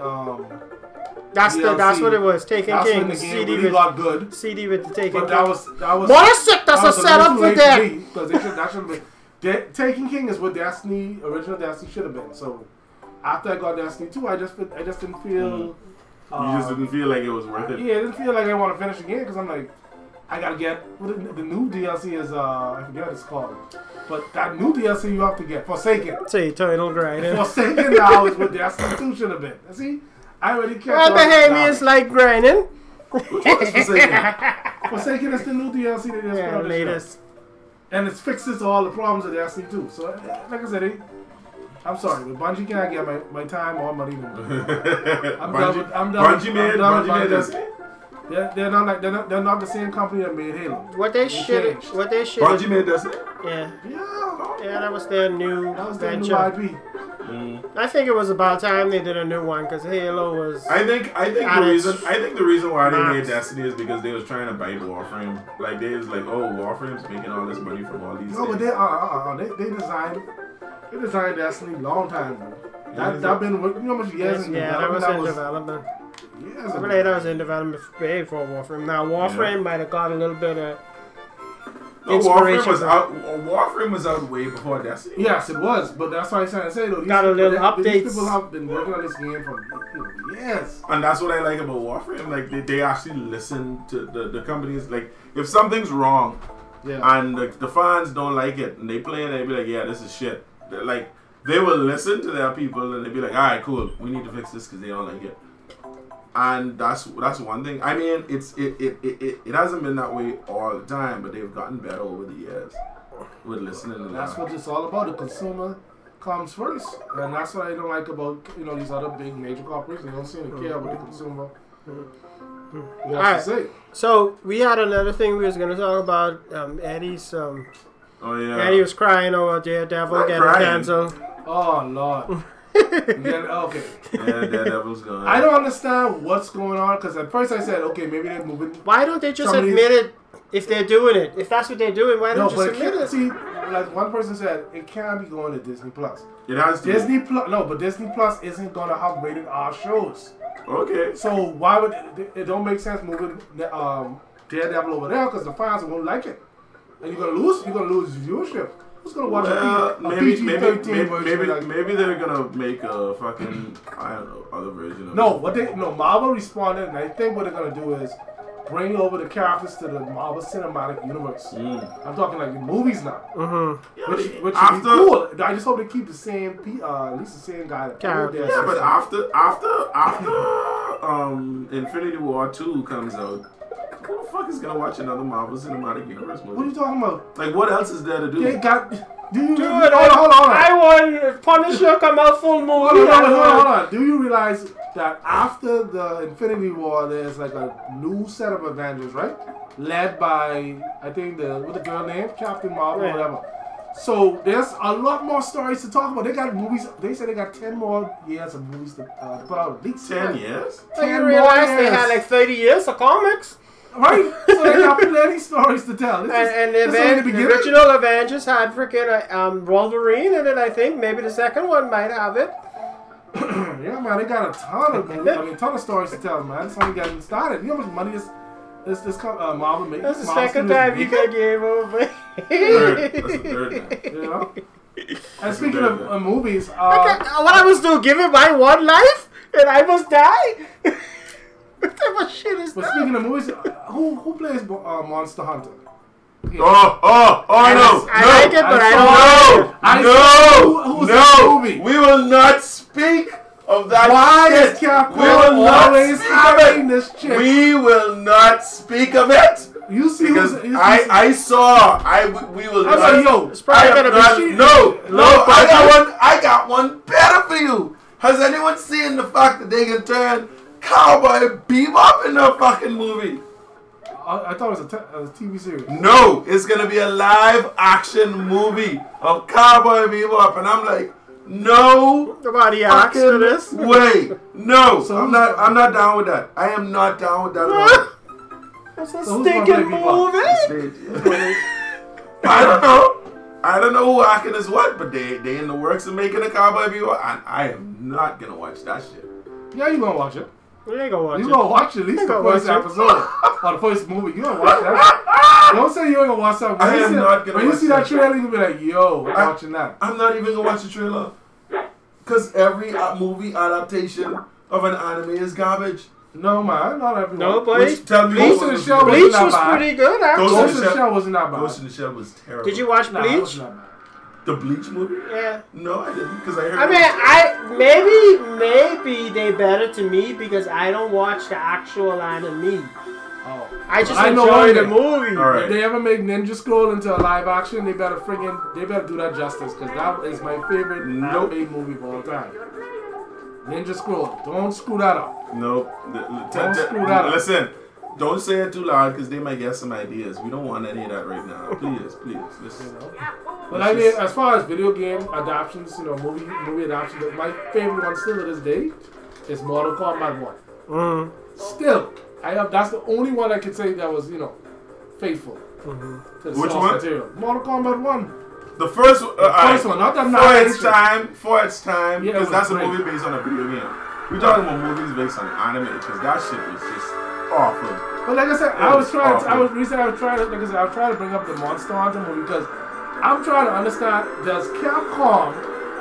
That's what it was. Taken King.
When the game really got good.
CD with the Taken King.
That was.
What a sick! That's a setup for that.
Because that should have been. Taken King is what Destiny, original Destiny, should have been. So. After I got Destiny 2, I just didn't feel...
you just didn't feel like it was worth it?
Yeah, I didn't feel like I want to finish the game because I'm like, I gotta get... The new DLC is, I forget what it's called. But that new DLC you have to get, Forsaken.
It's eternal grinding.
Forsaken now is what Destiny 2 should have been. See? I already kept
Well, Bahamians like grinding.
Which one is Forsaken?
Forsaken is the new DLC they just put out this year. And it fixes all the problems of Destiny 2. So, like I said, I'm sorry, but Bungie can't get my time or money anymore. I'm done.
Bungie made Destiny.
They're not the same company that made Halo.
What they should.
Bungie made Destiny.
Yeah.
Yeah,
that was their new venture.
IP.
I think it was about time they did a new one because Halo was.
I think the reason why they made Destiny is because they was trying to bite Warframe. Like they was like, oh, Warframe's making all this money from all these.
No,
things.
but they designed Destiny a long time ago. That been you know how much years in development.
That was in development.
Yes,
I believe that was in development before Warframe. Now Warframe might have got a little bit of.
Warframe was out way before Destiny.
Yes, it was, but that's why I'm trying to say though. These people have been working on this game for years.
And that's what I like about Warframe. Like they actually listen to the companies. Like if something's wrong, and the fans don't like it, and they play it, and they be like, yeah, this is shit. Like they will listen to their people, and they be like, all right, cool, we need to fix this because they don't like it. And that's one thing. I mean, it hasn't been that way all the time, but they've gotten better over the years with listening to that.
That's what it's all about. The consumer comes first, and that's what I don't like about these other big major corporations. They don't seem to care what the consumer wants to say.
So we had another thing we was gonna talk about. Eddie's.
Oh yeah.
Eddie was crying over Daredevil getting canceled.
Oh Lord. Okay.
Yeah, Daredevil's gone.
I don't understand what's going on because at first I said, okay, maybe they're moving.
Why don't they just admit it if they're doing it? If that's what they're doing, why don't you just admit it?
See, like one person said, it can't be going to Disney Plus.
It has to.
Disney Plus, no, but Disney Plus isn't gonna have rated R shows.
Okay.
So why would it don't make sense moving Daredevil over there because the fans won't like it, and you're gonna lose viewership. Who's gonna watch a PG-13 version?
Maybe they're gonna make a fucking other version of it.
Marvel responded, and I think what they're gonna do is bring over the characters to the Marvel Cinematic Universe. I'm talking like the movies now, which should be cool. I just hope they keep the same, at least the same guy.
Yeah, but after Infinity War 2 comes out, who the fuck is gonna watch another Marvel Cinematic Universe movie?
What are you talking about?
Like, what else is there to do?
They got.
Hold on. I want Punisher come out full movie.
Hold on. Do you realize that after the Infinity War, there's like a new set of Avengers, right? Led by, I think, what's the girl name? Captain Marvel, whatever. So there's a lot more stories to talk about. They got movies. They said they got 10 more years of movies to put out. At least
10 years?
10 more years. They had like 30 years of comics.
Right? So they got plenty stories to tell.
And the original Avengers had freaking Wolverine, and then I think maybe the second one might have it.
Yeah, man, they got a ton of movies. I mean, ton of stories to tell, man. It's only getting started. You know how much money this Marvel makes?
That's the second time you got game over.
That's the third time.
You know? And speaking of movies,
what I was doing, giving my one life, and I must die? What type of shit is that?
But speaking of movies, who plays Monster Hunter?
Yeah. Oh, no.
I like it, but I don't
know. No. We will not speak of that shit. We will not speak of it.
You see,
because we will not.
It's probably gonna be
I got one better for you. Has anyone seen the fact that they can turn Cowboy Bebop in a fucking movie?
I thought it was a TV series.
No, it's gonna be a live action movie of Cowboy Bebop, and I'm like, no.
Nobody asked for this.
Wait, no. So I'm not down with that. I am not down with that at all.
It's a stinking movie.
I don't know who acting is what, but they in the works of making a Cowboy Bebop, and I am not gonna watch that shit.
Yeah, you gonna watch it.
You ain't gonna watch it.
You gonna watch at least the first episode or the first movie. You gonna watch that. Don't say you ain't gonna watch something.
I am not gonna watch that.
When you see that trailer, you be like, yo, I'm watching that.
I'm not even gonna watch the trailer. Because every movie adaptation of an anime is garbage.
No, man, not everyone.
No, but
tell me
Ghost in the Shell
Bleach was pretty good, actually.
Ghost in the Shell wasn't that bad.
Ghost in the Shell was terrible.
Did you watch Bleach?
The Bleach movie?
Yeah.
No, I didn't, because I heard.
Maybe they better to me because I don't watch the actual anime.
Oh.
I just enjoy the movie.
All right.
If they ever make Ninja Scroll into a live action, they better do that justice because that is my favorite anime movie of all time. Ninja Scroll. Don't screw that up.
Nope.
Don't screw that up.
Listen. Don't say it too loud because they might get some ideas. We don't want any of that right now. Please. Listen.
But I mean, as far as video game adaptations, movie adaptations, my favorite one still to this day is Mortal Kombat 1. Still, that's the only one I can say that was, faithful to the
Which
source
one?
material. Mortal Kombat 1.
The first one,
not that
for its time, because that's a
great.
movie based on a video game. We're talking about movies based on anime, because that shit was just awful.
But like I said, I was trying to bring up the Monster Hunter movie because I'm trying to understand, does Capcom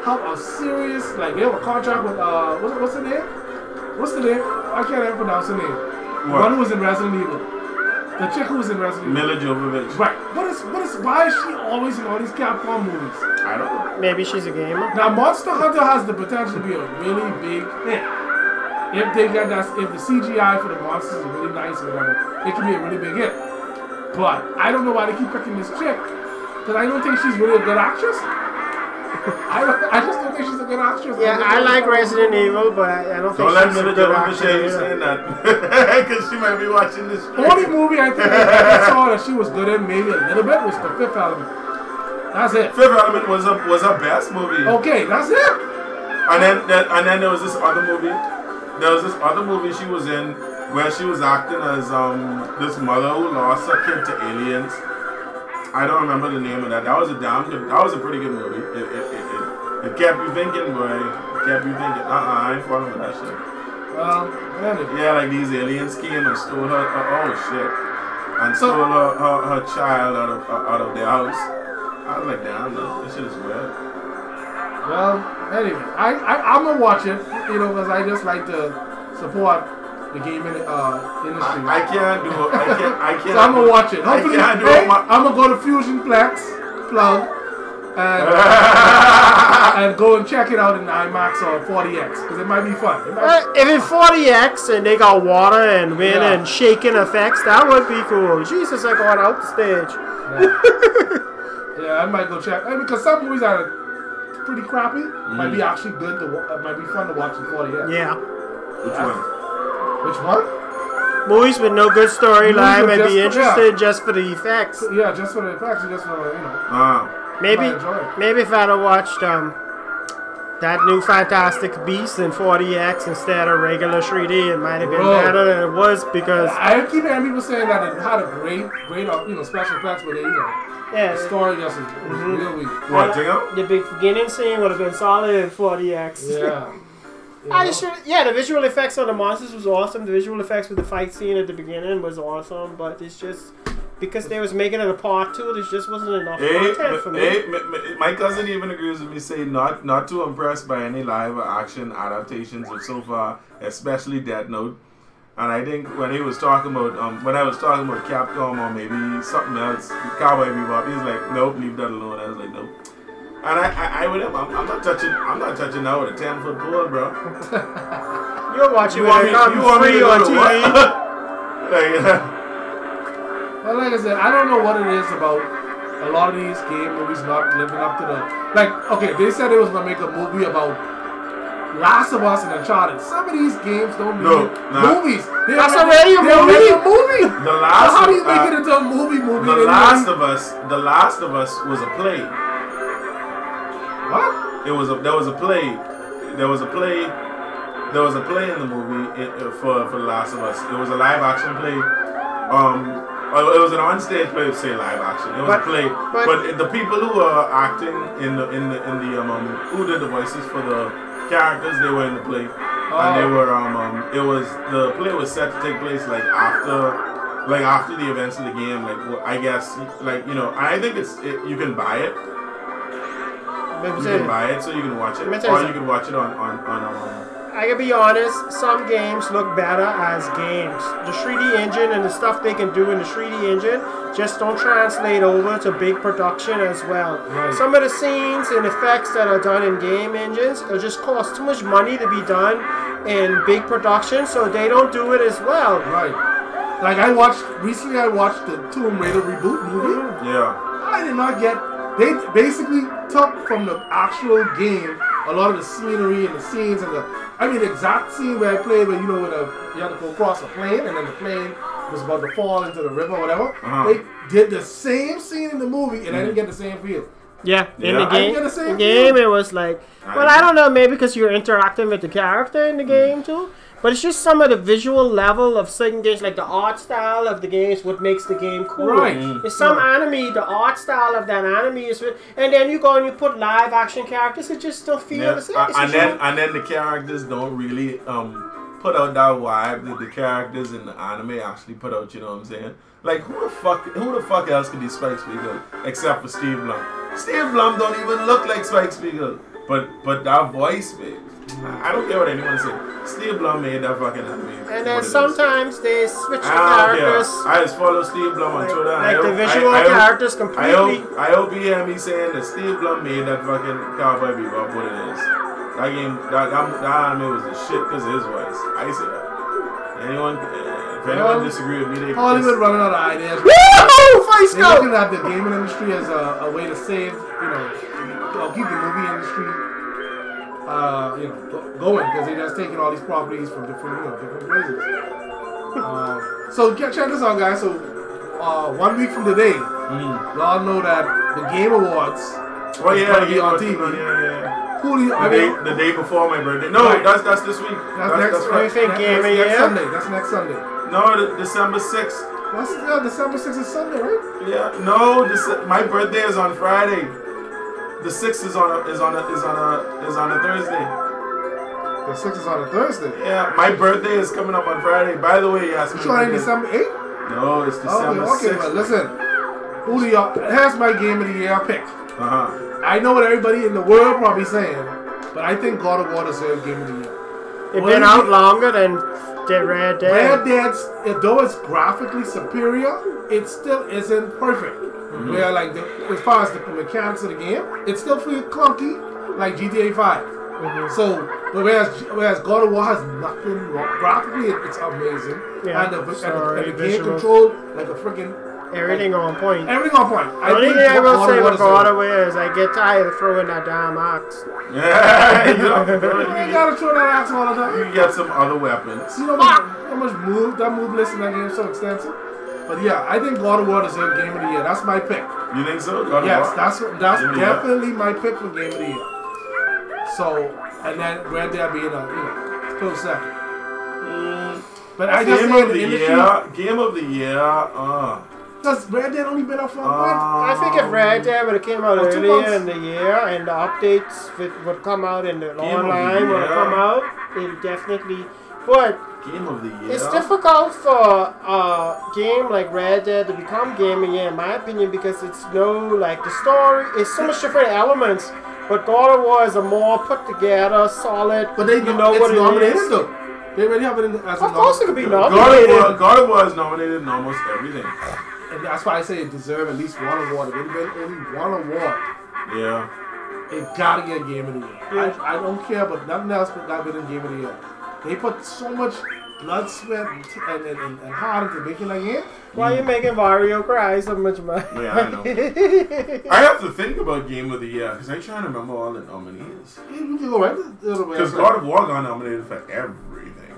have a serious, like, they have a contract with, what's the name? What's the name? I can't even pronounce the name. The one who was in Resident Evil. The chick who was in Resident Evil.
Mila Jovovich.
Right. Why is she always in all these Capcom movies?
I don't know.
Maybe she's a gamer.
Now, Monster Hunter has the potential to be a really big hit. If the CGI for the monsters is really nice or whatever, it can be a really big hit. But I don't know why they keep picking this chick. Because I don't think she's really a good actress. I just don't think she's a good actress.
Yeah, I like Resident Evil, but I don't think she's a good actress.
Don't let Mila saying that. Because she might be watching this.
The only movie I think I saw that she was good in, maybe a little bit, was The Fifth Element. That's it.
Fifth Element was her best movie.
Okay, that's it.
And then there was this other movie. There was this other movie she was in where she was acting as this mother who lost her kid to aliens. I don't remember the name of that. That was a pretty good movie. It kept you thinking, boy. It kept you thinking. I ain't falling with that shit.
Anyway.
Yeah, like these aliens came and stole her. Oh shit! And stole her child out of their house. I was like, damn, this shit is weird.
Well, anyway, I'm gonna watch it, you know, because I just like to support the gaming industry.
I can't do it. I can't.
So I'm gonna watch it. Hopefully,
I'm
gonna go to Fusionplex plug and go and check it out in IMAX or 40X because it might be fun.
If it's 40X and they got water and wind and shaking effects, that would be cool. Jesus, I going out the stage.
Yeah, I might go check. Because some movies are pretty crappy. Might be actually good to might be fun to watch in 40X.
Yeah.
Which one?
Movies with no good storyline might be interested just for the effects.
Yeah, just for the effects, just for you know.
Maybe if I'd have watched that new Fantastic Beasts in 40X instead of regular 3D, it might have been better than it was because
I keep hearing people saying that it had a great you know special effects, but the story just is real weak.
What?
The beginning scene would have been solid in 40X.
Yeah.
The visual effects on the monsters was awesome. The visual effects with the fight scene at the beginning was awesome, but it's just because they was making it a part 2, there just wasn't enough content for me.
My cousin even agrees with me, saying not too impressed by any live action adaptations of so far, especially Death Note. And I think when he was talking about when I was talking about Capcom or maybe something else, Cowboy Bebop, he was like, nope, leave that alone. I was like, nope. And I with him, I'm not touching that with a 10-foot pole, bro.
You're watching free on TV.
Well, like I said, I don't know what it is about a lot of these game movies not living up to the they said they was gonna make a movie about Last of Us and Uncharted. Some of these games don't make movies.
That's already a movie.
How do you make it into a movie?
The Last of Us was a play.
What?
There was a play in the movie for The Last of Us. It was a live action play. It was an on-stage play. Say live action. It was a play. But the people who were acting in the who did the voices for the characters, they were in the play, and they were the play was set to take place after the events of the game. I guess I think you can buy it. You can buy it so you can watch it, or you can watch it on
I can be honest, some games look better as games. The 3D engine and the stuff they can do in the 3D engine just don't translate over to big production as well.
Right.
Some of the scenes and effects that are done in game engines will just cost too much money to be done in big production, so they don't do it as well.
Right. Like recently I watched the Tomb Raider reboot movie.
Yeah.
I did not get. They basically took from the actual game a lot of the scenery and the scenes and the exact scene where I played where you had to go across a plane and then the plane was about to fall into the river or whatever. They did the same scene in the movie and I didn't get the same feel.
Yeah, in the game.
I didn't get the same
game it was like, well, I don't know, maybe because you're interacting with the character in the game too. But it's just some of the visual level of certain games, like the art style of the games, what makes the game cool.
Right.
It's some anime, the art style of that anime is, and then you go and you put live action characters, it just don't feel the same.
And then the characters don't really put out that vibe that the characters in the anime actually put out. You know what I'm saying? Like who the fuck else could be Spike Spiegel except for Steve Blum? Steve Blum don't even look like Spike Spiegel, but that voice, babe. I don't care what anyone says. Steve Blum made that fucking anime.
And then sometimes they switch the characters.
I just follow Steve Blum on Twitter.
Like the visual characters completely.
I hope you hear me saying that Steve Blum made that fucking Cowboy Bebop what it is. That game, that anime was the shit because of his voice. I say that. If anyone disagree with me, they
Hollywood running out of ideas.
Woo!
They're looking at the gaming industry as a way to save, keep the movie industry going because they're just taking all these properties from different places. So check this out, guys. So 1 week from today, y'all know that the Game Awards is going to be on TV.
The day before my birthday. No, that's this week.
That's Sunday. That's next Sunday.
No, December 6th.
December 6th is Sunday, right?
Yeah. No, my birthday is on Friday. The 6th is on a Thursday.
The 6th is on a Thursday.
Yeah, my birthday is coming up on Friday. By the way, yes.
You trying December 8th?
No, it's December 6th.
Okay, but listen. Who do y'all? Here's my game of the year pick. I know what everybody in the world probably saying, but I think God of War deserves game of the year.
It's been out longer than Red Dead.
Red Dead, though it's graphically superior, it still isn't perfect. Where like as far as the mechanics of the game, it's still pretty clunky, like GTA 5. So, but whereas God of War has nothing wrong. Graphically, it's amazing, and the game control like a freaking.
Everything on point.
Everything on point.
The only thing I will say with God of War is I get tired of throwing that damn axe.
Yeah,
you ain't gotta throw that axe all the time.
You get some other weapons.
You know how much move list in that game is so extensive? But yeah, I think God of War deserves game of the year. That's my pick.
You think so? God
yes,
of War?
that's definitely my pick for game of the year. So, and then Red Dead being a close second. But I just say the industry.
Game of the year.
Because Red Dead only been out for a month.
I think if Red Dead would have came out earlier in the year and the updates would come out and the online would come out, it definitely. But
Game of the year.
It's difficult for a game like Red Dead to become game of the year, in my opinion, because it's the story is so much different elements. But God of War is a more put together, solid.
But they know what it nominated is. Though. They already have it in as
of course, it could be nominated.
God of War is nominated in almost everything.
And that's why I say it deserves at least one award. If it's only one award,
yeah,
it gotta get Game of the Year. Yeah. I don't care, but nothing else but not getting Game of the Year. They put so much blood, sweat, and heart into making that game.
Why are you making Mario cry so much, man?
Yeah, I know. I have to think about Game of the Year because I'm trying to remember all the nominees.
Yeah, you can go right
because God of War got nominated for everything.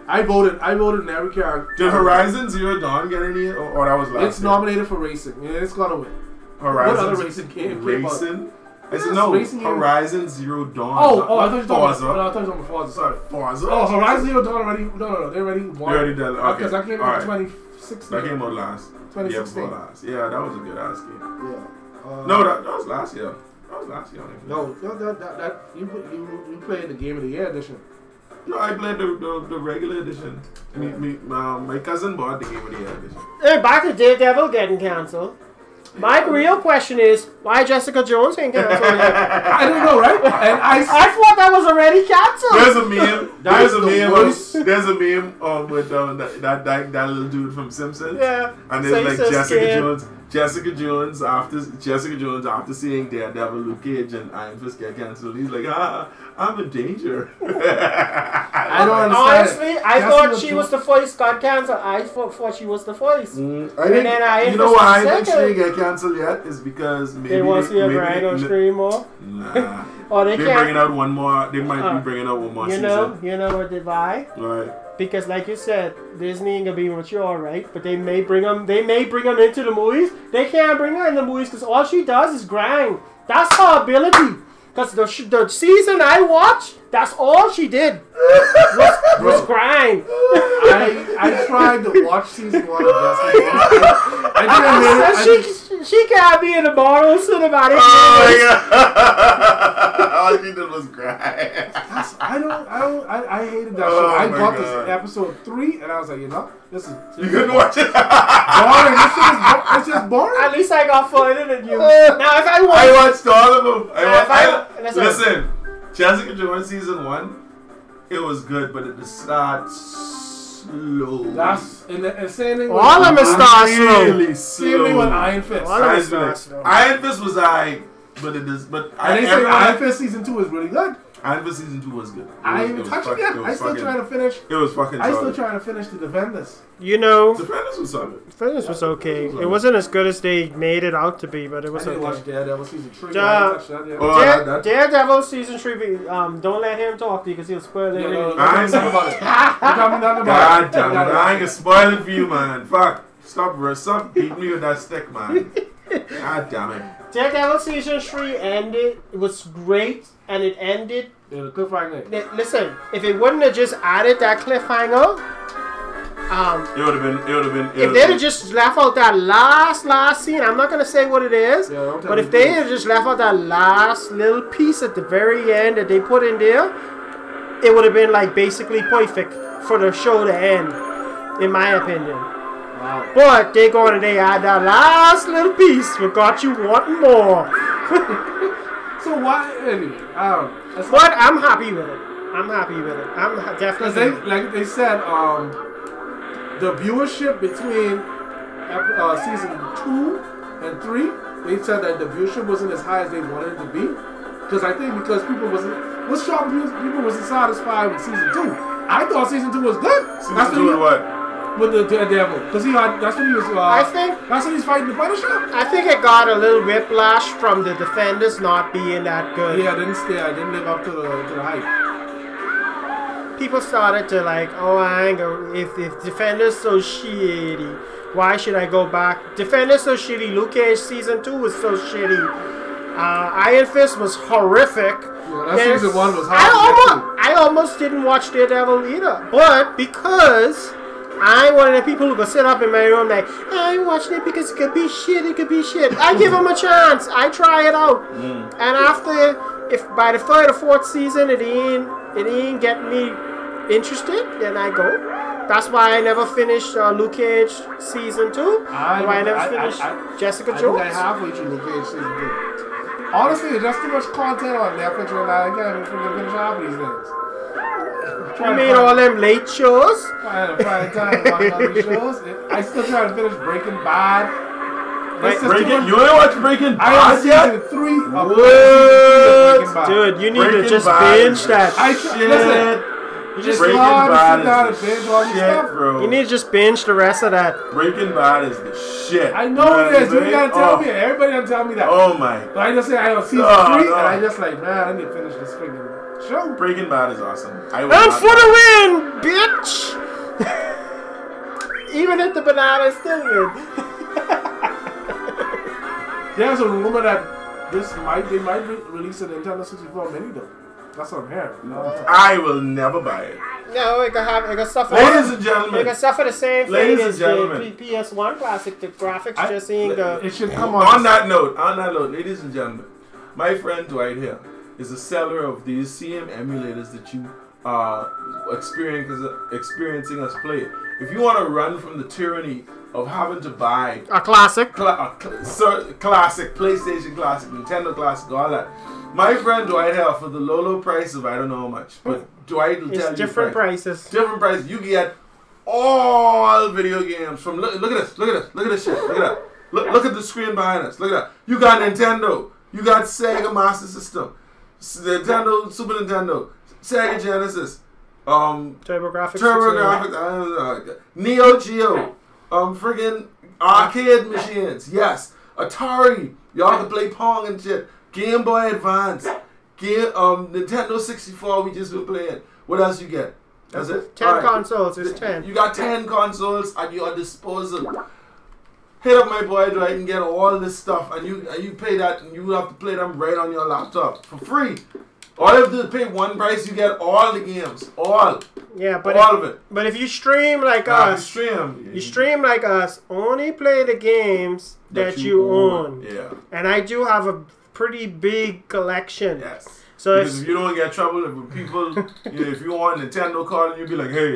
I voted in every character.
Did Horizon Zero Dawn get any? Or that was last
It's
year?
nominated for racing. Yeah, it's gonna win.
Horizon.
What other racing game?
Racing?
Yes,
no,
racing
Horizon Zero Dawn.
I thought you were
Forza.
talking about Forza. Sorry.
Forza?
Oh, Horizon Zero Dawn already. No, they already won.
They already done. Okay.
Because I came out in 2016.
That came out last.
2016.
Yeah, last. Yeah, that was a good ass game.
Yeah.
No, that was last year. That was last year.
No, that you played the Game of the Year edition.
No, I played the regular edition. My cousin bought the Game of the Year edition.
Hey, back to Daredevil getting cancelled. My real question is, why Jessica Jones ain't canceled yet?
I don't know, right? And I
thought that was already canceled.
There's a meme. There's a meme with that little dude from Simpsons.
Yeah.
And there's Jessica Jones after seeing Daredevil, Luke Cage, and Iron Fist get cancelled. He's like, I'm in danger.
I don't understand.
Honestly, I thought she was the voice got cancelled. I thought she was the voice.
You know why I think she didn't get cancelled yet? Is because maybe
they want to see her grind on screen more.
Nah.
Or they're
bringing out one more. They might be bringing out one more season.
You know what they buy?
Right.
Because, like you said, Disney ain't gonna be mature, right? But they may bring them. They may bring them into the movies. They can't bring her in the movies because all she does is grind. That's her ability. Because the season I watched, that's all she did was grind.
I tried to watch season 1 of Jessica.
She can't be in the Marvel Cinematic.
Oh my god! All she did was grind.
I hated that show. I got this episode 3 and I was like, this is.
You couldn't watch it.
Boring. It's just boring.
At least I got further than you. Now if I
watched all of them. Listen, Jessica Jones season 1, it was good, but it started slow.
That's and same thing.
All of them start
really
slow. Same thing with Iron Fist.
Iron Fist was but it is. But
they say Iron Fist season 2 is really good.
Iron Fist season 2 was good.
I ain't even touched it yet. I still trying to finish.
It was fucking.
I still trying to finish the Defenders.
Defenders was solid.
Defenders was okay. It wasn't as good as they made it out to be, but it was okay.
I didn't watch Daredevil season 3.
Daredevil season 3. Don't let him talk to you because he'll spoil it.
I ain't talking about it. God damn it! I ain't gonna spoil it for you, man. Fuck. Stop beating me with that stick, man. God damn it.
Daredevil season 3 ended. It was great, and it ended.
Yeah, the cliffhanger.
Listen, if it wouldn't have just added that cliffhanger,
it would have been.
If they'd have just left out that last scene, I'm not gonna say what it is, but if they had just left out that last little piece at the very end that they put in there, it would have been like basically perfect for the show to end, in my opinion.
Wow.
But they go and they add that last little piece. We got you wanting more.
So why anyway? I don't know.
But I'm happy with it. I'm
Because
definitely.
like they said, the viewership between season 2 and 3, they said that the viewership wasn't as high as they wanted it to be. Because I think because people wasn't satisfied with season 2. I thought season 2 was good.
Season 2 with what?
With the devil, because that's when he was.
I think
that's when he's fighting the Punisher.
I think it got a little whiplash from the Defenders not being that good.
Yeah, I didn't live up to the hype.
People started to like, oh, I ain't gonna, if Defenders so shitty, why should I go back? Defenders so shitty. Luke Cage season 2 was so shitty. Iron Fist was horrific.
Yeah, that season 1 was hard.
I almost didn't watch Daredevil either, but because I'm one of the people who go sit up in my room like, I'm watching it because it could be shit, I give him a chance. I try it out. And after, if by the 3rd or 4th season it ain't get me interested, then I go. That's why I never finished Luke Cage season 2. I never finished Jessica Jones.
I think I halfway through Luke Cage season 2. Honestly, there's just too much content on Netflix right now. I can't even finish half of these things.
You made all them late shows?
I had a prime time to watch all these shows. I still trying to finish Breaking Bad.
You ain't watch Breaking Bad?
I have season 3 of Breaking Bad.
Dude, you need
Breaking
to just
Bad
binge that.
Listen,
You just
Breaking
hard to
Bad
sit down
is
and
the
binge all this
shit,
stuff.
bro.
You need to just binge the rest of that.
Breaking Bad is the shit.
I know it is. You ain't gotta tell me. Everybody gotta tell me that.
Oh my.
But I just say I have season 3, and I just like, man, I need to finish this freaking show.
Breaking Bad is awesome.
And for the win, bitch! Even if the banana is still good.
There's a rumor that they might release a Nintendo 64 Mini though. That's what I'm hearing.
I will never buy it.
No, it can suffer.
Ladies and gentlemen.
It can suffer the same fate
Ladies and
as
gentlemen.
the PS1 classic. The graphics just ain't the.
It should come on.
On that note, ladies and gentlemen, my friend Dwight here is a seller of these CM emulators that you are experiencing us play. If you want to run from the tyranny of having to buy
A classic.
classic, PlayStation Classic, Nintendo Classic, all that. My friend Dwight here, for the low price of I don't know how much, but Dwight will tell you.
It's different prices.
Different prices. You get all video games from. Look at this. Look at this shit. Look at that. Look at the screen behind us. Look at that. You got Nintendo. You got Sega Master System, Nintendo, Super Nintendo, Sega Genesis,
TurboGrafx,
Neo Geo, friggin' arcade machines. Yes, Atari. Y'all can play Pong and shit. Game Boy Advance, Nintendo 64. We just been playing. What else you get? That's it.
10 consoles. It's 10.
You got 10 consoles at your disposal. Hit up my boy Dwight and get all this stuff, and you pay that, and you have to play them right on your laptop for free. All you have to do is pay one price, you get all the games, all.
Yeah, but
all of it.
But if you stream like us, you stream like us, only play the games that you own.
Yeah.
And I do have a pretty big collection.
Yes.
So
because if you don't get trouble with people, if you want Nintendo card, and you be like, hey,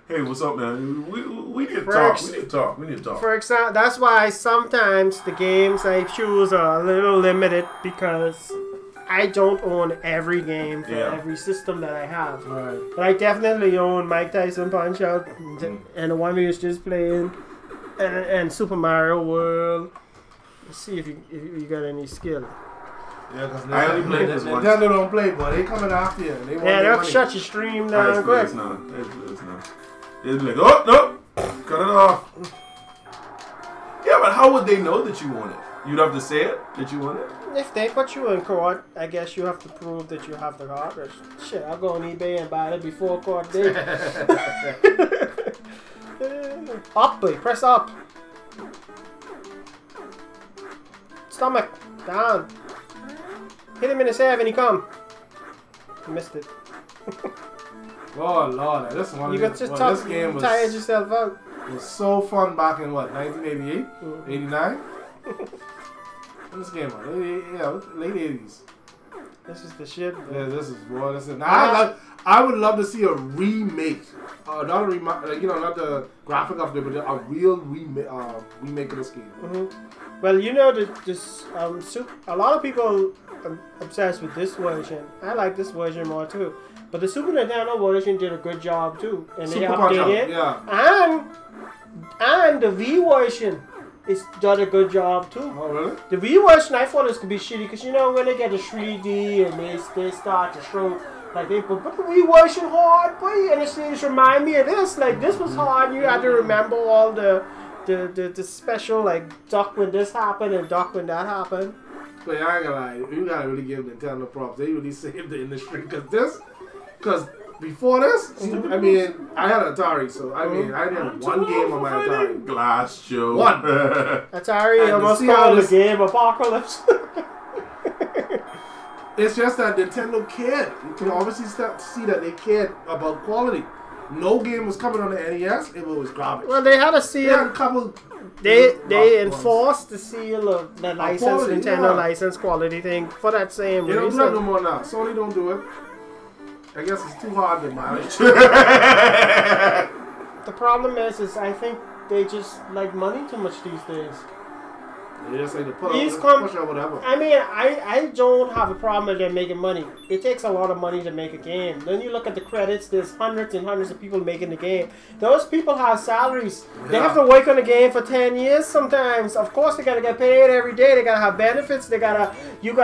hey, what's up, man? We need to talk. We need to talk.
For example, that's why sometimes the games I choose are a little limited because I don't own every game for every system that I have.
Right.
But I definitely own Mike Tyson Punch Out and the one we was just playing, and Super Mario World. Let's see if you got any skill.
Yeah, because
I only played this once.
Nintendo don't play, but they coming after you. They want
They'll
money.
shut your stream down quick.
It's not. They'll be like, oh, no, cut it off. Yeah, but how would they know that you want it? You'd have to say it, that you want it?
If they put you in court, I guess you have to prove that you have the cartridge. Shit, I'll go on eBay and buy it before court day. Up, boy. Press up. Stomach. Down. Hit him in his head when he come. You missed it.
Oh Lord, this one.
You got to
this game was
tired yourself out.
was so fun back in what 1988, 89. This game was late 80s.
This is the shit.
Yeah, this is boy. Listen, I would love to see a remake. Not a remake, not the graphic update, but a real remake of this game.
Mm-hmm. Well, you know, a lot of people are obsessed with this version. I like this version more too. But the Super Nintendo version did a good job too, and they updated it.
Yeah.
And the Wii version is done a good job too.
Oh really?
The Wii version I thought it could be shitty because you know when they get the 3D and they start to show like they put the Wii version hard, boy, and it seems to remind me of this. Like this was hard. You had to remember all the special like duck when this happened and duck when that happened.
But I ain't gonna lie, you gotta really give Nintendo props. They really saved the industry because before this, I mean, I had an Atari, so I mean, I did one game on my Atari.
Glass show.
One.
Atari almost called the game Apocalypse.
It's just that Nintendo cared. You can obviously see that they cared about quality. No game was coming on the NES, it was garbage.
Well, they had a seal.
They had a couple.
They enforced the seal of the license,
quality,
Nintendo license quality thing for that same reason.
They don't do that no more now. Sony don't do it. I guess it's too hard to manage.
The problem is I think they just like money too much these days.
They just like to push out whatever.
I mean, I don't have a problem with them making money. It takes a lot of money to make a game. Then you look at the credits, there's hundreds and hundreds of people making the game. Those people have salaries. Yeah. They have to work on the game for 10 years sometimes. Of course, they got to get paid every day. They got to have benefits. You got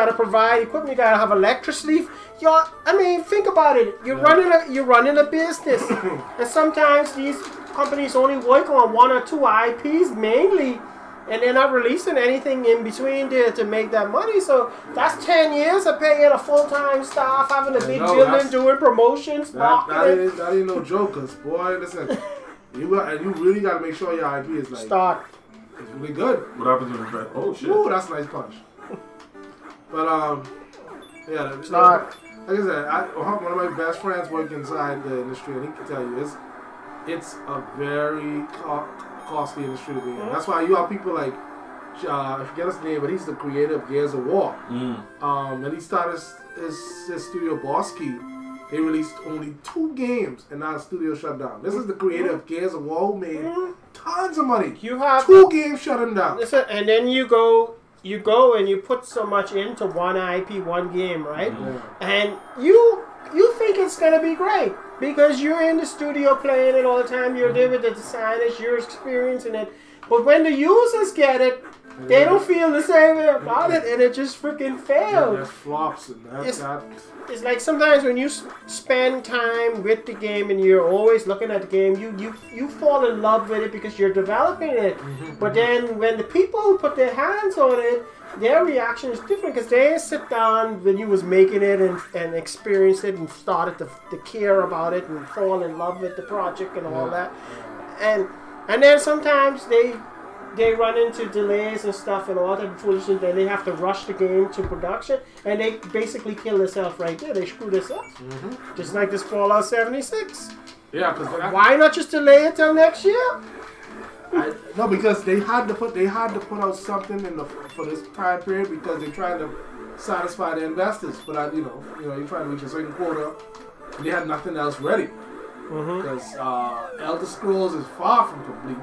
to provide equipment. You got to have electricity. I mean, think about it. You're running a business. And sometimes these companies only work on 1 or 2 IPs mainly. And they're not releasing anything in between there to make that money. So that's 10 years of paying a full-time staff, having a big building, doing promotions, marketing.
That ain't no joke, cause boy, listen, you really got to make sure your IP is like it's really good.
What happens when it's oh shit?
Ooh, that's a nice punch. But yeah, like I said, one of my best friends work inside the industry, and he can tell you it's a very costly industry to be in. That's why you have people like I forget his name, but he's the creator of Gears of War. And he started his studio Bosky. They released only 2 games, and now the studio shut down. This is the creator of Gears of War who made tons of money. You have 2 games shut him down.
Listen, and then you go and you put so much into one IP, one game, right? And you think it's gonna be great. Because you're in the studio playing it all the time, you're there with the designers, you're experiencing it. But when the users get it, they don't feel the same way about it, and it just freaking fails.
Yeah, flops and
it's like sometimes when you spend time with the game and you're always looking at the game, you fall in love with it because you're developing it. But then when the people put their hands on it, their reaction is different because they sit down when you was making it and experienced it and started to care about it and fall in love with the project and all that. And then sometimes they run into delays and stuff and all that foolishness, and they have to rush the game to production, and they basically kill themselves right there. They screw this up. Just like this Fallout 76.
Yeah, because
why not just delay it till next year?
No, because they had to put out something for this time period because they're trying to satisfy the investors. For that, you're trying to reach a certain quota, and they had nothing else ready. Because Elder Scrolls is far from complete.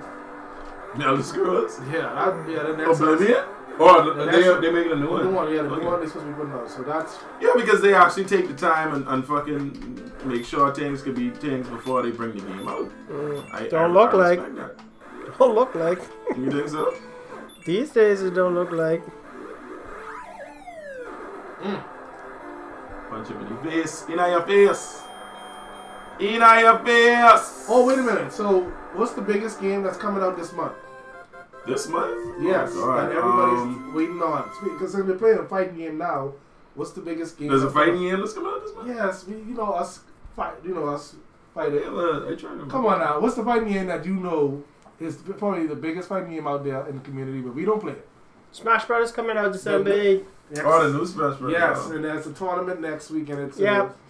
Elder Scrolls?
Yeah, the next
Oblivion? Or they're making a new one?
The new one, yeah, the new one they're supposed to be putting out. So that's...
Yeah, because they actually take the time and fucking make sure things could be things before they bring the game out.
Don't look like.
You think so?
These days it don't look like.
Punch him in your face. In your face. In your face.
Oh, wait a minute. So, what's the biggest game that's coming out this month?
This month?
Yes, that everybody's waiting on. Because they're playing a fighting game now. What's the biggest game?
There's a fighting game that's coming out this month?
Yes, us fighting.
Yeah,
come on now. What's the fighting game that you know is probably the biggest fighting game out there in the community, but we don't play it?
Smash Brothers coming out December 8th.
Yes.
Oh, the new Smash Brothers.
Yes, and there's a tournament next week, and it's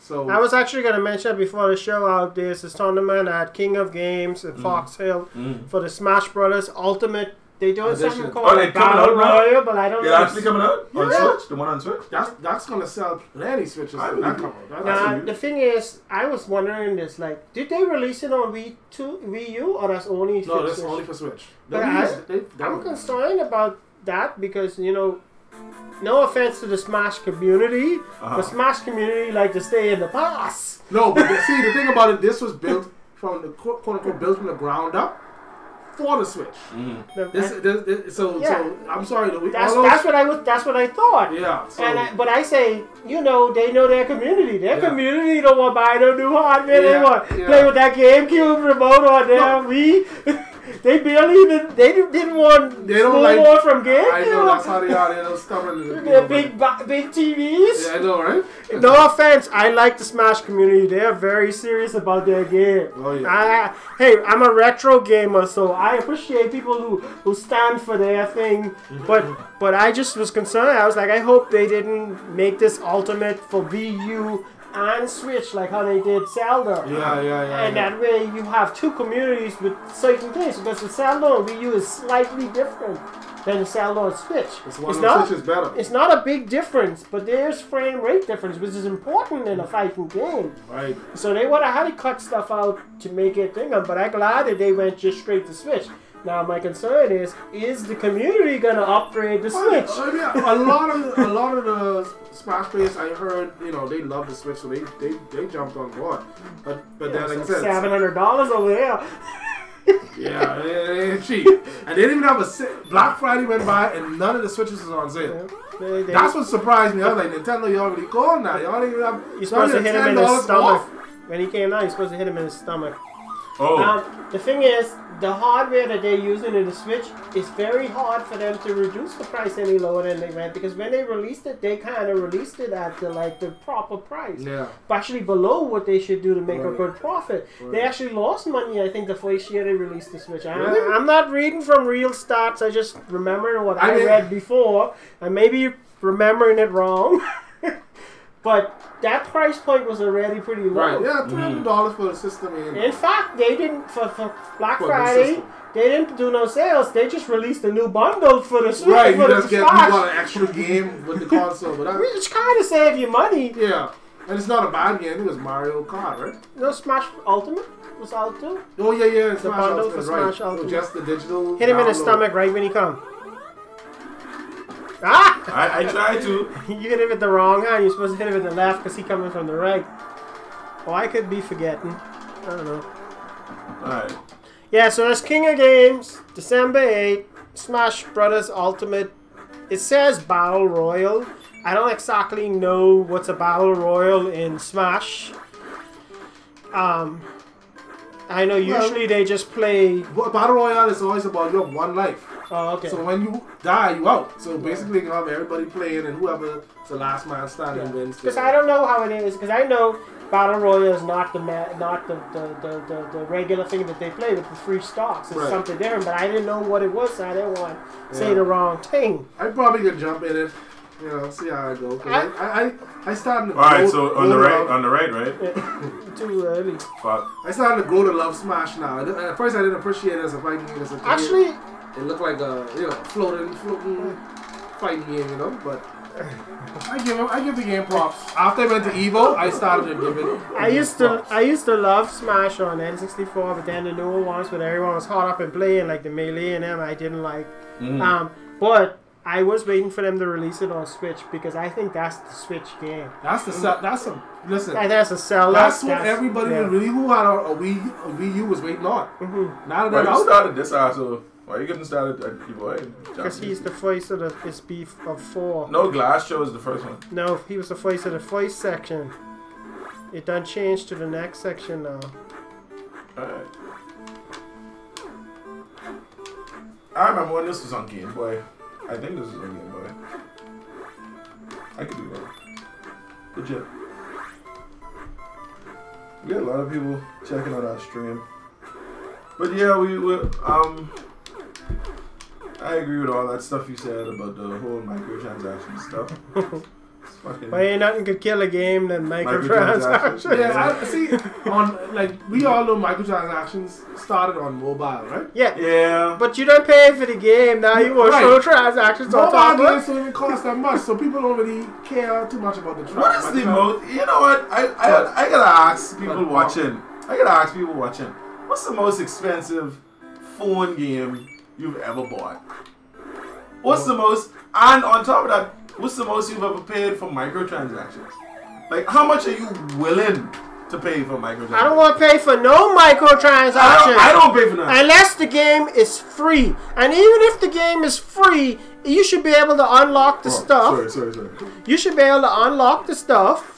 so.
I was actually going to mention before the show out there's this tournament at King of Games at Fox Hill for the Smash Brothers Ultimate They doing something
Edition.
called
they coming
Battle
out now?
Royale, but I don't
It's
know.
actually coming out on
Yeah.
Switch. The one on Switch.
That's gonna sell plenty switches.
I
When that
believe
come
it.
out.
Now, the thing is, I was wondering this, like, did they release it on Wii U, or that's only
No, that's
Switch?
only for Switch.
But
They-
I'm concerned about that because, you know, no offense to the Smash community, but Smash community like to stay in the past.
No, but see, the thing about it, this was built from the quote unquote built from the ground up for the Switch. So I'm sorry,
That's what I thought.
Yeah. So,
But I say, you know, they know their community. Their community don't want to buy no new hardware. They want play with that GameCube remote on their Wii. They barely even didn't want more from GameCube.
I know that's how they are. They're stubborn.
They're big TVs.
Yeah, I know, right?
No offense, I like the Smash community. They are very serious about their game.
Oh yeah.
Hey, I'm a retro gamer, so I appreciate people who stand for their thing. But I just was concerned. I was like, I hope they didn't make this ultimate for Wii U and Switch like how they did Zelda.
Yeah.
And that way you have two communities with certain things, because the Zelda on Wii U is slightly different than the Zelda on Switch.
Switch is better.
It's not a big difference, but there's frame rate difference, which is important in a fighting game.
Right.
So they would have had to cut stuff out to make it thing, but I'm glad that they went just straight to Switch. Now my concern is the community gonna upgrade the Switch?
I mean, a lot of the Smash players I heard, you know, they love the Switch, so they jumped on board. But then like I said,
$700 over there.
Yeah, it ain't cheap. And they didn't even have a Black Friday went by and none of the Switches was on sale. That's what surprised me. I was like, Nintendo, you already gone now. Y'all didn't even have.
You're supposed to hit him in his stomach.
Off.
When he came out, you're supposed to hit him in his stomach.
Oh.
The thing is, the hardware that they're using in the Switch is very hard for them to reduce the price any lower than they went, because when they released it, they kind of released it at the proper price.
Yeah.
Actually below what they should do to make a
Right.
good profit.
Right.
They actually lost money, I think, the first year they released the Switch.
Really?
I'm not reading from real stats. I just remember what I
mean,
read before. I may be remembering it wrong. But that price point was already pretty low.
Right. Yeah, $300 for the system.
In fact, they didn't for Black
For the
Friday.
system.
They didn't do no sales. They just released a new bundle for the Switch.
Right, you
for
just
the
get
Smash.
an extra game with the console, but that,
Which kind of save you money.
yeah, and it's not a bad game. It was Mario Kart, right?
No, Smash Ultimate was out too.
Oh yeah, it's
The
Smash
bundle
Ultimate,
for
right?
Smash Ultimate.
Just the digital.
Hit him in his
download.
stomach right when he come. Ah!
I tried to.
You hit him with the wrong hand. You're supposed to hit him with the left because he coming from the right. Oh, I could be forgetting. I don't know.
Alright.
Yeah, so that's King of Games, December 8th, Smash Brothers Ultimate. It says Battle Royale. I don't exactly know what's a Battle Royale in Smash. I know usually they just play...
Battle Royale is always about you have one life.
Oh, okay.
So when you die, you out. So basically, you have everybody playing, and whoever is the last man standing wins.
Because I don't know how it is. Because I know Battle Royale is not the regular thing that they play with the free stocks. It's something different. But I didn't know what it was, so I didn't want to say the wrong thing.
I probably could jump in it, you know, see how it goes. I started to
Alright, so on the right, right?
Too early.
Fuck.
I started to grow to love Smash now. At first, I didn't appreciate it as a fighting game. As a kid.
Actually,
it looked like a floating fighting game, you know. But I give the game props. After I went to Evo, I started to give it.
I used to love Smash on N64, but then the newer ones, when everyone was caught up and playing like the Melee and them, I didn't like. But I was waiting for them to release it on Switch because I think that's the Switch game.
Listen.
That's a seller.
That's what everybody really who had a Wii U was waiting on. Now that
Why
they're
you
out,
started this asshole? Why you getting started at Evo?
Because he's the voice of his beef of 4.
No, Glass Show is the first one.
No, he was the voice of the voice section. It done changed to the next section now.
Alright. I remember when this was on Game Boy. I think this was on Game Boy. I could be wrong. Legit. We got a lot of people checking out our stream. But yeah, I agree with all that stuff you said about the whole microtransaction stuff. It's Fucking
But ain't nothing could kill a game than microtransactions.
Microtransactions.
I see. We all know microtransactions started on mobile, right?
Yeah.
But you don't pay for the game, now you want to show transactions on top
Mobile
of
games
it.
don't even cost that much, so people don't really care too much about the traffic.
What is the most? You know what? I gotta ask people watching. What's the most expensive phone game you've ever bought? What's the most? And on top of that, what's the most you've ever paid for microtransactions? Like, how much are you willing to pay for microtransactions?
I don't want to pay for no microtransactions.
I don't pay for that.
Unless the game is free. And even if the game is free, you should be able to unlock the stuff.
Sorry.
You should be able to unlock the stuff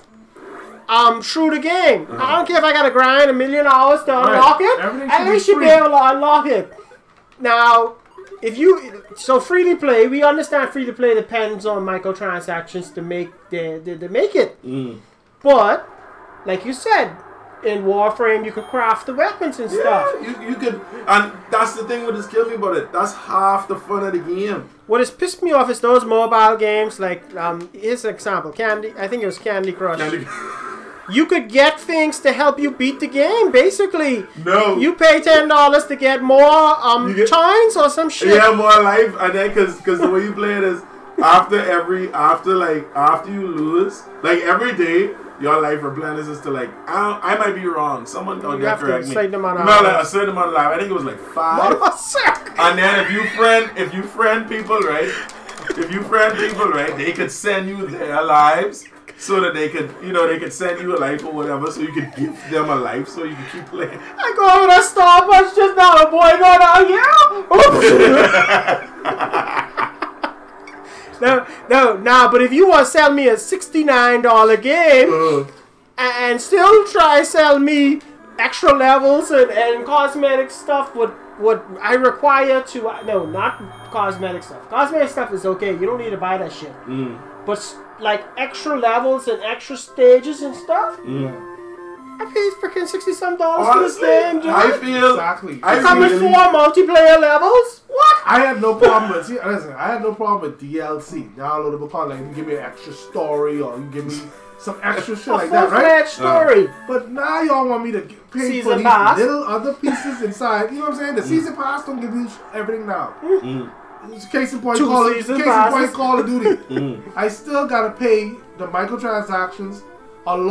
through the game. I don't care if I got to grind 1,000,000 hours to unlock it. At least you should be able to unlock it. Now, free to play, we understand free to play depends on microtransactions to make it. But like you said, in Warframe you could craft the weapons and stuff.
You could, and that's the thing with this kill me about it. That's half the fun of the game.
What has pissed me off is those mobile games like here's an example, I think it was Candy Crush. You could get things to help you beat the game, basically.
No.
You pay $10 to get more coins or some shit.
Yeah, more life, and then because the way you play it is after you lose, like every day your life replenishes to like I might be wrong. Someone
You have to
correct me.
a certain amount of
No, like a certain amount of life. I think it was like 5. And then if you friend people, right? They could send you their lives. So that they could send you a life or whatever, so you could give them a life, so you can keep playing.
I go over to Starbucks just now, a boy going out here. No, but if you want to sell me a $69 game and still try sell me extra levels and cosmetic stuff, what I require to no, not cosmetic stuff. Cosmetic stuff is okay. You don't need to buy that shit. But like extra levels and extra stages and stuff. I paid freaking $60-some for this game, dude.
I feel
exactly.
Coming 4 multiplayer levels? What?
I had no problem with DLC. Downloadable content. You can give me an extra story, or you can give me some extra shit like that, right?
Story.
But now y'all want me to pay
Season
for these
pass.
little other pieces inside. You know what I'm saying? The season pass don't give you everything now. Case in point, Call of Duty. I still gotta pay the microtransactions on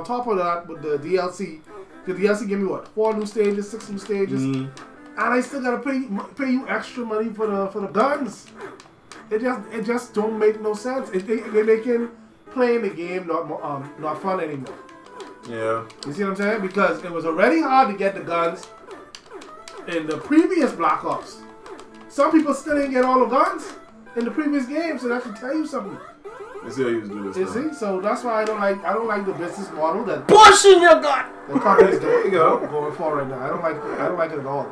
top of that with the DLC. The DLC give me what? 4 new stages, 6 new stages, and I still gotta pay you extra money for the guns. It just don't make no sense. They're making playing the game not fun anymore.
Yeah.
You see what I'm saying? Because it was already hard to get the guns in the previous Black Ops. Some people still didn't get all the guns in the previous game, so that should tell you something.
Let's see how you do this.
You see? So that's why I don't like the business model that
Push in your gut.
the company's
There you go.
going for right now. I don't like it at all.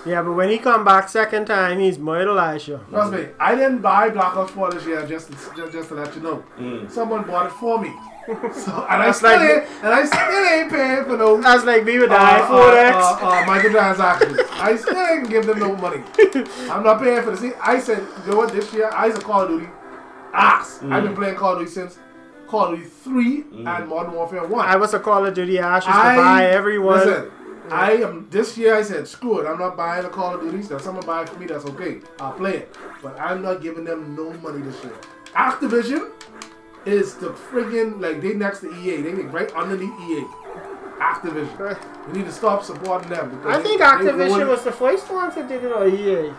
Yeah, but when he come back second time, he's mortalized you.
Trust me, I didn't buy Black Ops 4 this year just to let you know. Someone bought it for me. So I still ain't paying for no.
That's like me with the iPhone X.
Microtransactions. I still ain't give them no money. I'm not paying for this. See, I said, you know what? This year I said Call of Duty. I've been playing Call of Duty since Call of Duty 3 and Modern Warfare 1.
I was a Call of Duty ass to buy everyone.
Listen, this year I said, screw it. I'm not buying a Call of Duty. If someone buy it for me, that's okay. I'll play it. But I'm not giving them no money this year. Activision is the friggin' like they next to EA. They right underneath EA. Activision. We need to stop supporting them.
I think Activision was the first ones that did it, or EA.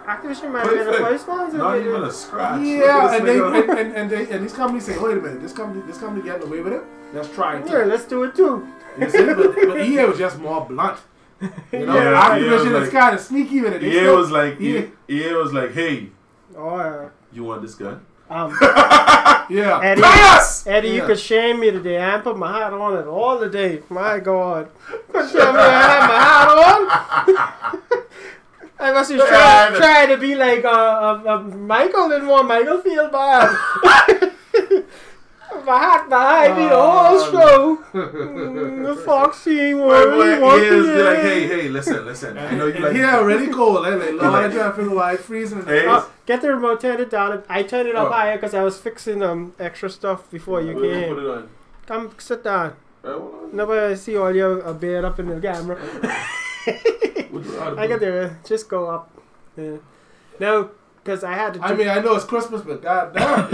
Activision might have been the first ones that
Not
did
even
it.
a scratch.
Yeah, and these companies say, wait a minute, this company getting away with it. Let's try it.
Yeah, let's do it too.
You see, but EA was just more blunt. You know,
Yeah,
Activision is kind of sneaky with it.
EA was like, hey,
Or
you want this gun?
yeah.
Eddie, you could shame me today. I put my hat on it all the day. My God. Couldn't tell me I had my hat on. I must be trying to be like Michael, didn't want Michael feel bad. My hat behind me the whole show. The Foxy one.
Be like, hey, listen. I know you like.
Yeah, already cold. Like, Lord, I try to figure why it's freezing.
Hey.
Get the remote, turn it down. I turned it up higher because I was fixing extra stuff before you came.
Put it on.
Come sit down. Nobody see all your beard up in the camera. I got there. Just go up. Yeah. No, because I had to.
I mean, I know it's Christmas, but goddamn.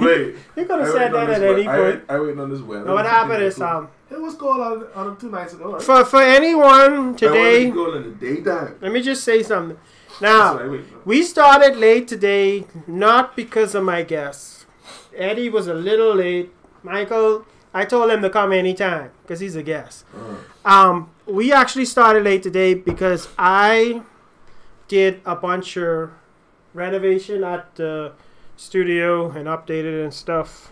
Wait.
You could have said that at any point.
I waiting on this weather.
No, what happened is
it was cold on 2 nights ago. Right?
For anyone today.
I want to go in the daytime.
Let me just say something. Now, we started late today, not because of my guests. Eddie was a little late. Michael, I told him to come anytime because he's a guest. We actually started late today because I did a bunch of renovation at the studio and updated it and stuff.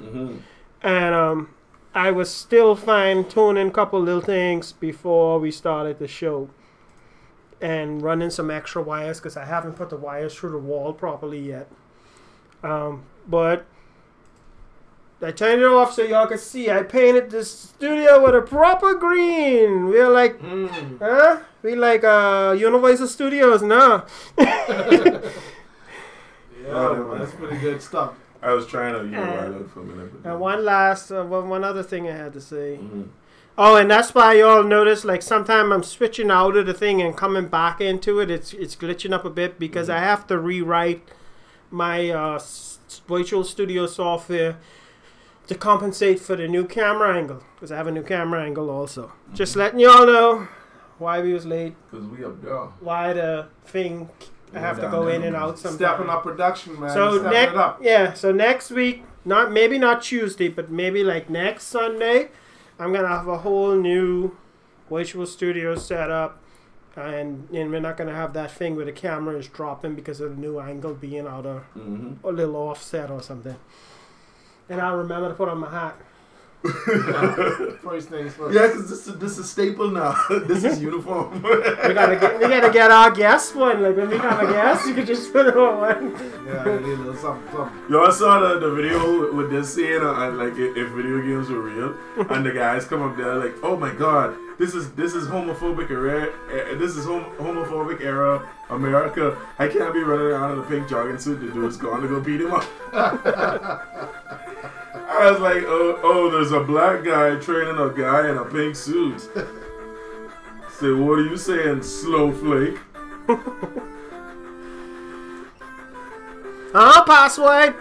And I was still fine-tuning a couple little things before we started the show. And running some extra wires because I haven't put the wires through the wall properly yet. But I turned it off so y'all can see. I painted the studio with a proper green. We're like, huh? We like Universal Studios now.
Yeah, that's pretty good stuff.
I was trying to look for a minute.
And one other thing I had to say. Oh, and that's why y'all notice, like, sometimes I'm switching out of the thing and coming back into it. It's glitching up a bit because I have to rewrite my virtual studio software to compensate for the new camera angle. Because I have a new camera angle also. Just letting y'all know why we was late.
Because we up there.
Why the thing, I have to go in and out sometimes.
Stepping up production, man.
So so next week, maybe not Tuesday, but maybe like next Sunday, I'm going to have a whole new virtual studio set up. And we're not going to have that thing where the camera is dropping because of the new angle being out of a little offset or something. And I'll remember to put on my hat.
First things first.
Yeah, because this is staple now. This is uniform.
we gotta get our guest one. Like when we have a guest, you can just put it on one.
Yeah, a little something.
Y'all saw the video with this scene like if video games were real, and the guys come up there like, oh my god, this is homophobic era. This is homophobic era America. I can't be running around in a pink jogging suit. The dude's gone to go beat him up. I was like, oh, there's a black guy training a guy in a pink suit. Say, what are you saying, Snowflake?
Password.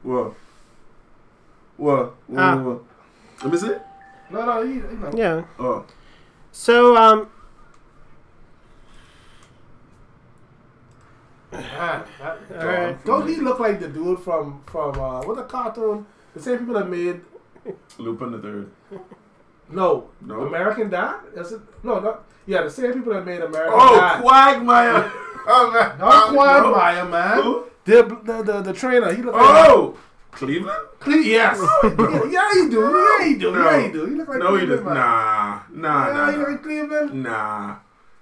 What? Let me see.
No,
yeah.
Oh.
So,
Alright. Don't he look like the dude from what the cartoon? The same people that made
Lupin the Third.
No. American Dad? Is it? No. Yeah, the same people that made American Dad.
Quagmire. Oh man.
Not Quagmire, man.
Who?
The trainer. He look like
Cleveland?
Yes. Yeah, you do. Yeah, you do.
No.
Yeah, you do. You look like
No, he
Cleveland,
does.
man.
Nah.
You look like Cleveland?
Nah.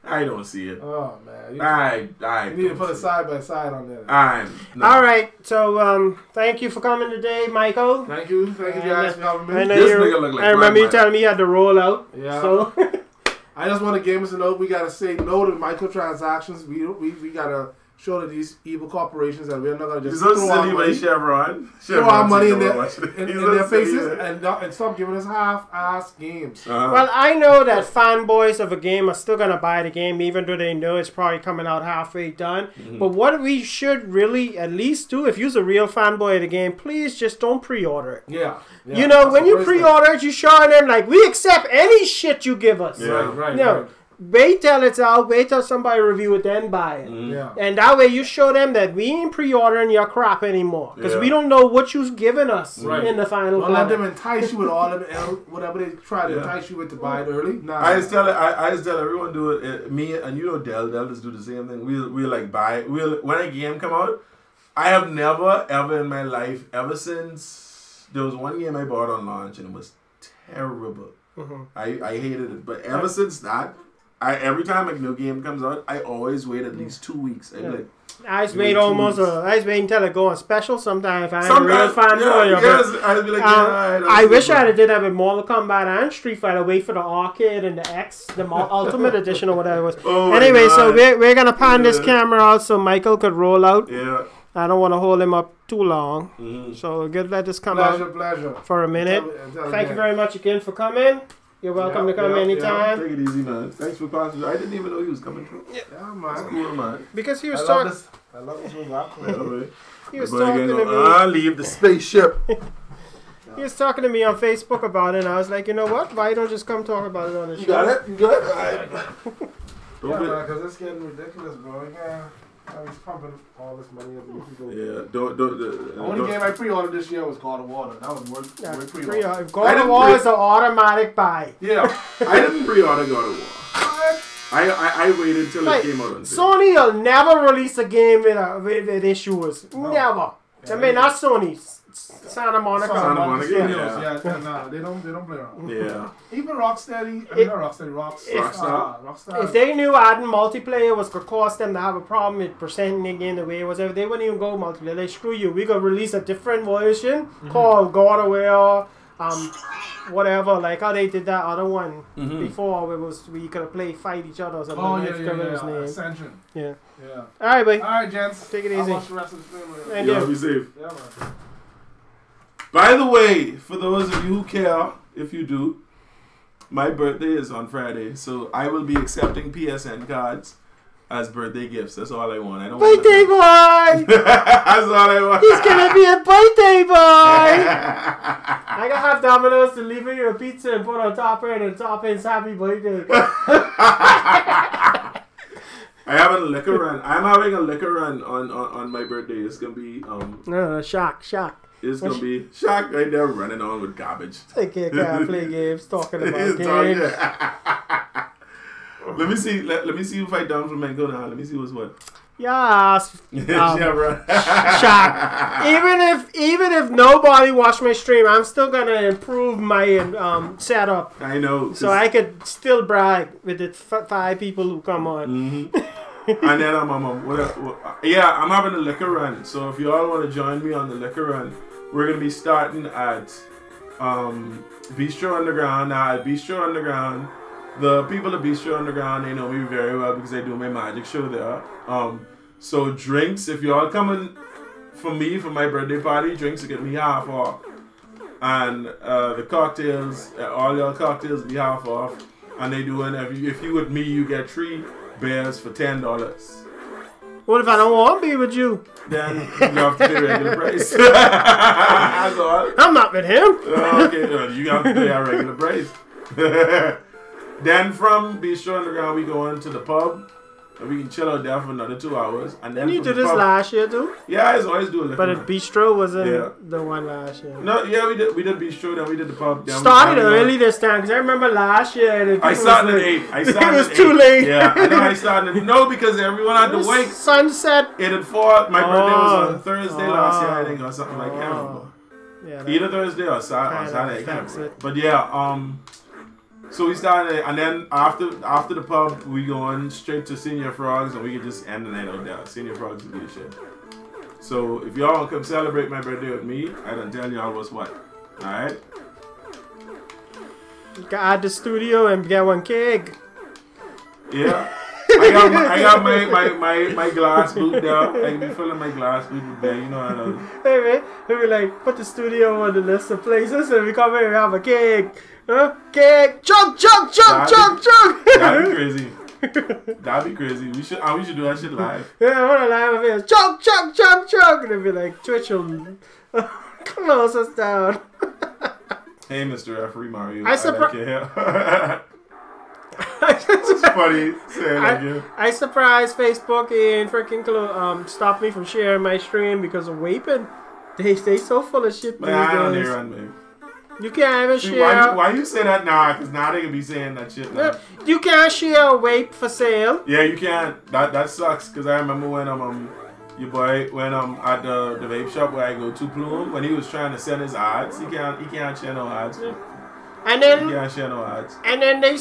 I don't see it.
Oh man.
I
You need to put it side by side on there.
All right. So thank you for coming today, Michael.
Thank you guys for having me.
I remember you telling me you had to roll out.
Yeah.
So
I just want the gamers to know we gotta say no to microtransactions. We gotta show to these evil corporations that we're not gonna just throw our money in their faces and stop giving us half-ass games.
Well, I know that fanboys of a game are still gonna buy the game, even though they know it's probably coming out halfway done. But what we should really at least do, if you're a real fanboy of the game, please just don't pre-order it.
Yeah.
You know, when you pre-order it, you showing them like, we accept any shit you give us.
Yeah. Right.
Wait till it's out. Wait till somebody review it, then buy it.
Yeah.
And that way you show them that we ain't pre-ordering your crap anymore. Because we don't know what you've given us in the final
Don't let them entice you with all of whatever they try to entice you with to buy it early. Nah.
I just tell everyone do it. Me and Dell just do the same thing. We'll like buy. When a game come out, I have never ever in my life, ever since there was one game I bought on launch and it was terrible. I hated it. But ever since that, every time a new game comes out, I always wait at least 2 weeks. I like.
I just wait until it go on special sometimes if I'm a real fan.
I'd be like,
I wish I did that with Mortal Kombat and Street Fighter. Wait for the arcade and the X, the Ultimate Edition or whatever it was. Anyway, so we're gonna pan this camera out so Michael could roll out.
Yeah.
I don't want to hold him up too long. So let this come out for a minute. Thank you very much again for coming. You're welcome to come anytime.
Take it easy, man. Thanks for passing. I didn't even know he was coming through.
Yeah, man.
That's cool, man.
Because he was talking.
I love this movie.
He was talking to me.
Leave the spaceship.
He was talking to me on Facebook about it, and I was like, you know what? Why don't just come talk about it on the show?
You got it? You good? All right.
Yeah, man, because it's getting ridiculous, bro. Yeah. I was pumping all this money up.
Yeah,
the only game I pre-ordered this year was God of War. That was worth pre-order.
God of War is an automatic buy.
Yeah, I didn't pre-order God of War. I waited till it came out.
Sony will never release a game with issues. No. Never. Yeah, I mean, not Sony. Santa Monica.
Yeah, they don't play around.
Yeah.
Even Rockstar.
If they knew adding multiplayer was going to cause them to have a problem with presenting the game the way it was, they wouldn't even go multiplayer. Like, screw you. We going to release a different version called God of War, whatever, like how they did that other one before where you could play fight each other or something.
Ascension.
Yeah. Alright, boy.
Alright, gents.
Take it easy.
I'll watch the rest of the film.
And
yeah, be safe.
Yeah, man.
By the way, for those of you who care, if you do, my birthday is on Friday, so I will be accepting PSN cards as birthday gifts. That's all I want. I don't want
birthday boy!
That's all I want.
He's gonna be a birthday boy! I gotta have Domino's deliver you a pizza and put on top of it and toppings happy birthday.
I have a liquor run. I'm having a liquor run on my birthday. It's gonna be
shock.
It's gonna be shock right there running on with garbage.
They can't play games talking about games.
Let me see. Let me see if I down from Mango now. Let me see what's what.
Yes.
Yeah, right.
Shock. Even if nobody watched my stream, I'm still gonna improve my setup.
I know.
So I could still brag with the 5 people who come on.
And then I'm having a liquor run. So if you all want to join me on the liquor run, we're gonna be starting at Bistro Underground. Now at Bistro Underground, the people at Bistro Underground, they know me very well because I do my magic show there. So drinks, if you all coming for my birthday party, drinks will get me half off. And the cocktails, all your cocktails will be half off. And they doing if you with me, you get 3 beers for $10.
What if I don't want to be with you?
Then you have to pay regular price. That's all.
I'm not with him.
Okay, you have to pay our regular price. Then from Bistro Underground, we go into the pub. And we can chill out there for another 2 hours. And then
you did this last year too?
Yeah, I always do a liquor.
But at Bistro wasn't the one last year.
No, yeah, we did Bistro, then we did the pub. Then
started early this time, because I remember last year.
I started at 8.
It was too late.
Yeah, I know I started. No, because everyone had to wait.
Sunset.
It had fallen. My birthday was on Thursday last year, I think, or something like that. Yeah, either Thursday or Saturday. But yeah, so we started, and then after the pub, we going straight to Senior Frogs, and we can just end the night out there. Senior Frogs will be the shit. So if y'all want to come celebrate my birthday with me, I done tell y'all what's what. All right.
You can add the studio and get one keg.
Yeah. I got my glass boot there. I can be filling my glass boot with beer. You know how I know.
Hey man, we like put the studio on the list of places, and we come here and have a keg. Keg, chug.
That'd be crazy. That'd be crazy. We should do that shit live.
Yeah, I want to live here. Chug, and they'd be like, Twitch will close us down.
Hey, Mr. Referee Mario, I like your hair. It's funny saying that again.
I surprised Facebook and freaking stopped me from sharing my stream because of vaping. They so full of shit these days. You can't even share.
Why you say that now? Because now they can be saying that shit now.
You can't share a vape for sale.
Yeah, you can't. That sucks. Because I remember when your boy when at the vape shop where I go to Plume, when he was trying to send his ads, he can't share no ads.
And then
he can't share no ads.
And then they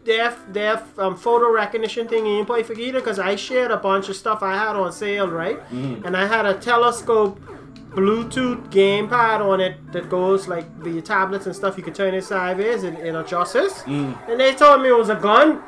their photo recognition thing ain't perfect either, because I shared a bunch of stuff I had on sale, right? And I had a telescope Bluetooth gamepad on it that goes like the tablets and stuff. You can turn it sideways and it adjusts. And they told me it was a gun.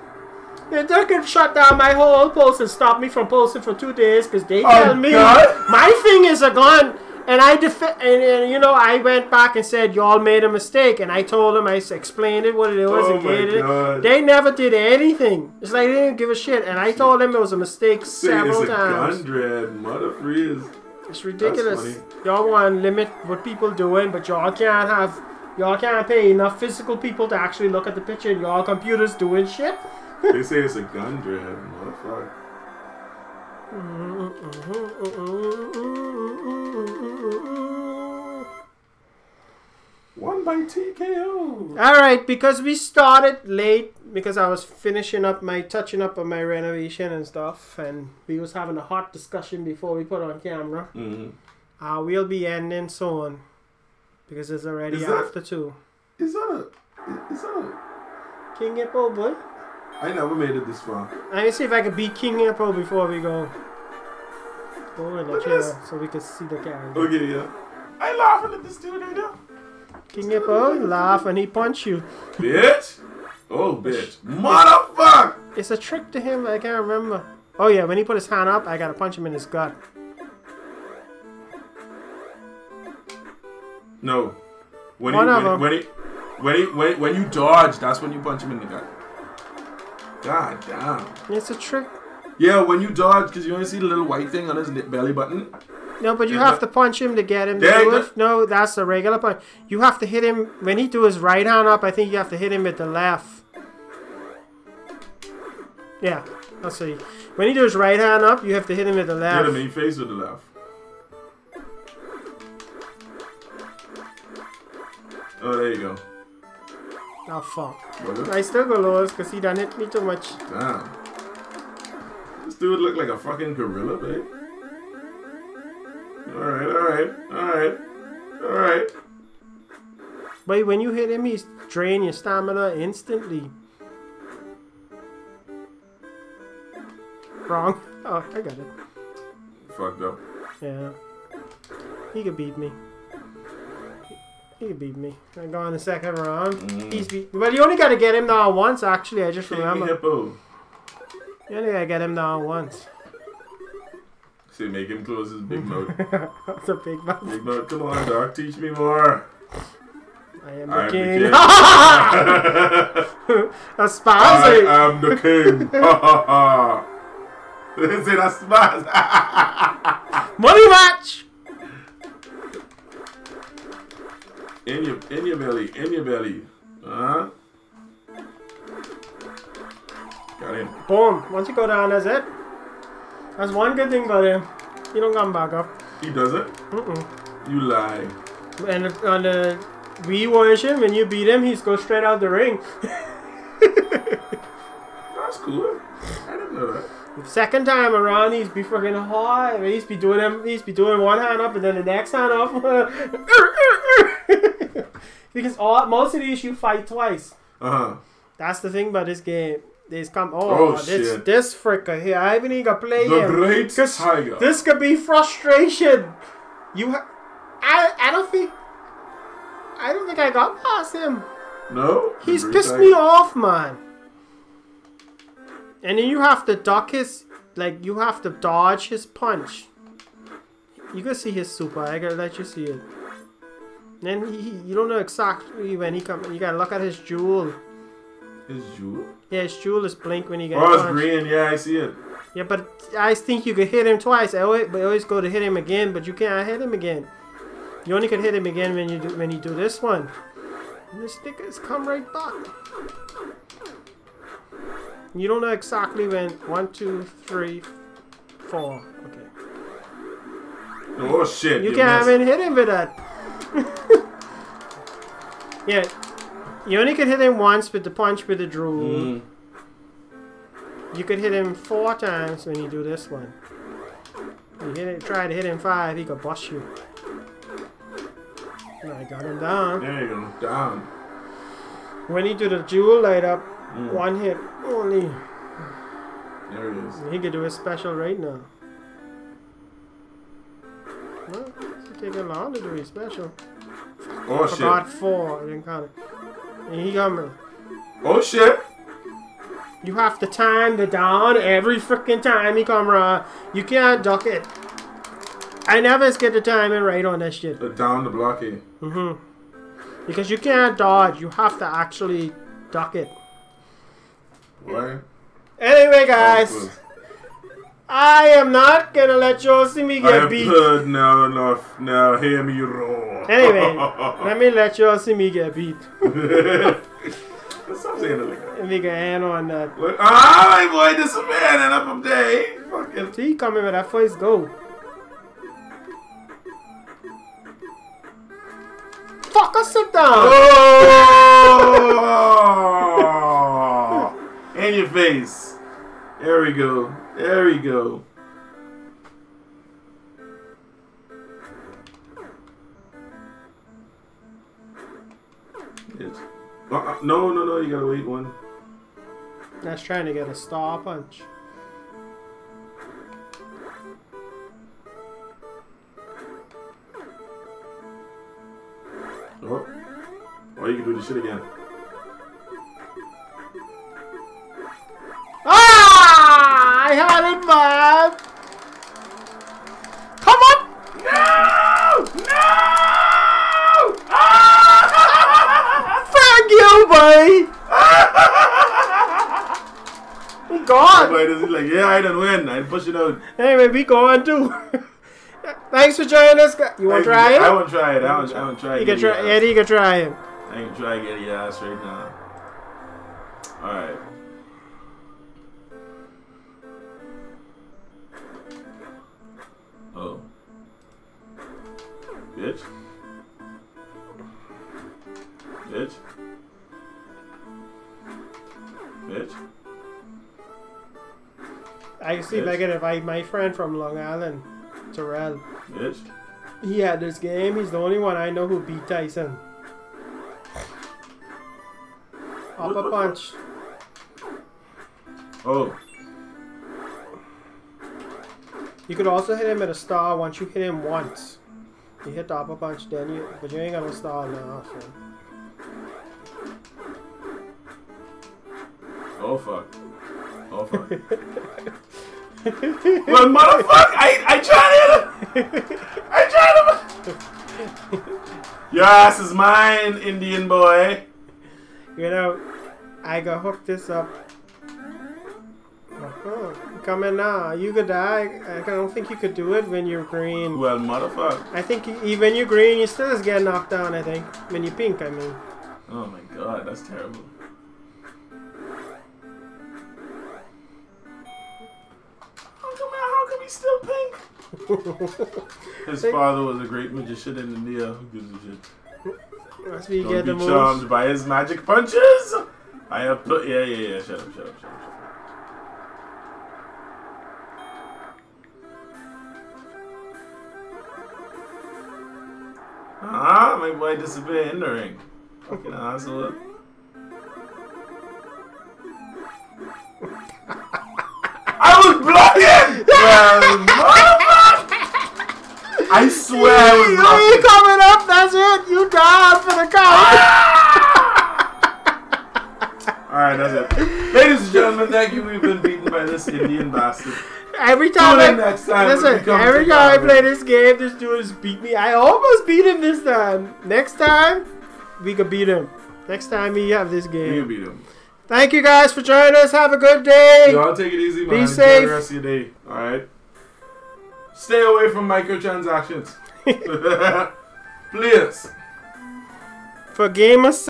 They could shut down my whole post and stop me from posting for 2 days because they tell me my thing is a gun. And and you know, I went back and said y'all made a mistake, and I told them, I explained it what it was and gave it. They never did anything. It's like they didn't give a shit, and I told them it was a mistake several times.
It's a gun dread, mother freeze.
It's ridiculous. Y'all want to limit what people doing, but y'all can't pay enough physical people to actually look at the picture, and y'all computers doing shit.
They say it's a gun dread, motherfucker. One by TKO.
Alright, because we started late, because I was touching up on my renovation and stuff, and we was having a hot discussion before we put on camera. We'll be ending soon, because it's already after 2.
Is that a
King Hippo, boy?
I never made it this far.
Let me see if I can beat King Hippo before we go. Go in the chair so we can see the camera.
Okay, yeah. I laughing at this dude right now.
King Hippo, laugh and he punch you.
Bitch! Oh, bitch. Motherfucker!
It's a trick to him, I can't remember. Oh yeah, when he put his hand up, I gotta punch him in his gut.
No. When you dodge, that's when you punch him in the gut. God damn.
It's a trick.
Yeah, when you dodge, because you only see the little white thing on his belly button.
No, but you have to punch him to get him to do it. No, that's a regular punch. You have to hit him, when he do his right hand up, I think you have to hit him with the left. Yeah, let's see. When he do his right hand up, you have to hit him with the left.
Hit him in the face with the left. Oh, there you go.
Oh, fuck. I still go lowest because he done hit me too much.
Damn. This dude look like a fucking gorilla, babe. Alright.
But when you hit him, he's drain your stamina instantly. Wrong. Oh, I got it.
Fucked up.
Yeah. He could beat me. He could beat me. I go in the second round. He's beat. Well, you only got to get him down once, actually. I just remember.
Hippo.
You only got to get him down once.
See, make him close his big mouth.
That's a big mouth.
Big mouth. Come on, dog. Teach me more.
I am the king. That's spaz.
I am the king. Say that's spaz.
Money match.
In your belly. Got him.
Boom. Once you go down, that's it. That's one good thing about him. He don't come back up.
He doesn't? You lie.
And on the Wii version, when you beat him, he's go straight out the ring.
That's cool. I didn't know that.
The second time around, he's be freaking hard. He's be doing one hand up and then the next hand up. Because most of these you fight twice. That's the thing about this game. This fricker here. I haven't even played him.
The Great Tiger.
This could be frustration. I don't think I got past him.
No?
He's pissed me off, man. And then you have to duck his, you have to dodge his punch. You can see his super. I gotta let you see it. Then you don't know exactly when he comes. You gotta look at his jewel.
His jewel?
Yeah, his jewel is blink when he gets
punched. It's green. Yeah, I see it.
Yeah, but I think you could hit him twice. I always go to hit him again, but you can't hit him again. You only can hit him again when you do this one. And the stickers come right back. You don't know exactly when. 1, 2, 3, 4. Okay.
Oh shit!
You can't even hit him with that. Yeah. You only can hit him once with the punch with the drool. You could hit him 4 times when you do this one. You try to hit him 5, he could bust you. I got him down.
There you go, down.
When you do the jewel light up, One hit only.
There it is.
He could do a special right now. Well, it's taking long to do his special.
Oh
Forgot
shit.
4. I didn't count it. And he coming.
Oh shit.
You have to time the down every freaking time he come around. You can't duck it. I never get the timing right on that shit.
The down the blockade.
Because you can't dodge. You have to actually duck it.
Why?
Anyway, guys. I am not gonna let you see me get beat.
Now hear me roar.
Anyway, let me let you see me get beat.
Stop saying it like that.
Let me get a hand on that.
My boy, this man and up there. Fucking.
See, he coming with that first go. Fucker, sit down.
Oh! In your face. There we go. There we go. No, you gotta wait one.
That's trying to get a star punch.
Oh. Or you can do this shit again.
Ah! I had it, man! Come on!
No! No! Ah!
Thank you, boy! We gone!
Boy, this is like, yeah, I done win. I push it out.
Anyway, we going too. Thanks for joining us. You want to try it?
I want to try it. I want to try it.
You can try. Eddie, you can try it.
I can try to get your ass right now. Alright. Oh. Bitch. Bitch. Bitch.
I can see if I can invite my friend from Long Island, Terrell.
Bitch.
He had this game. He's the only one I know who beat Tyson. Upper punch.
Oh.
You could also hit him at a star once you hit him once. You hit the upper punch, then you, but you ain't got no star now. So.
Oh fuck. Oh fuck. Well, motherfucker, I tried it. I tried it. Your ass is mine, Indian boy.
You know, I gotta hook this up. Come in now. You could die. I don't think you could do it when you're green.
Well, motherfucker.
I think even you're green, you still just get knocked down, I think. When you're pink, I mean.
Oh my god, that's terrible. How come he's still pink? His father was a great magician in India. Who gives a shit?
Must be
Don't
get the
be
moves.
charmed by his magic punches. I have put. Yeah. Shut up. Ah, my boy disappeared in the ring. Fucking asshole. I was blocking! Well, I swear I was blocking.
You coming up, that's it. You died for the count.
Alright, that's it. Ladies and gentlemen, thank you. We've been beaten by this Indian bastard.
Every time
listen,
every time I play this game, this dude has beat me. I almost beat him this time. Next time, we could beat him. Next time we have this game.
We can beat him.
Thank you guys for joining us. Have a good day.
Y'all take it easy, man.
Be
Enjoy
safe.
the rest of your day. Alright? Stay away from microtransactions. Please.
For gamers.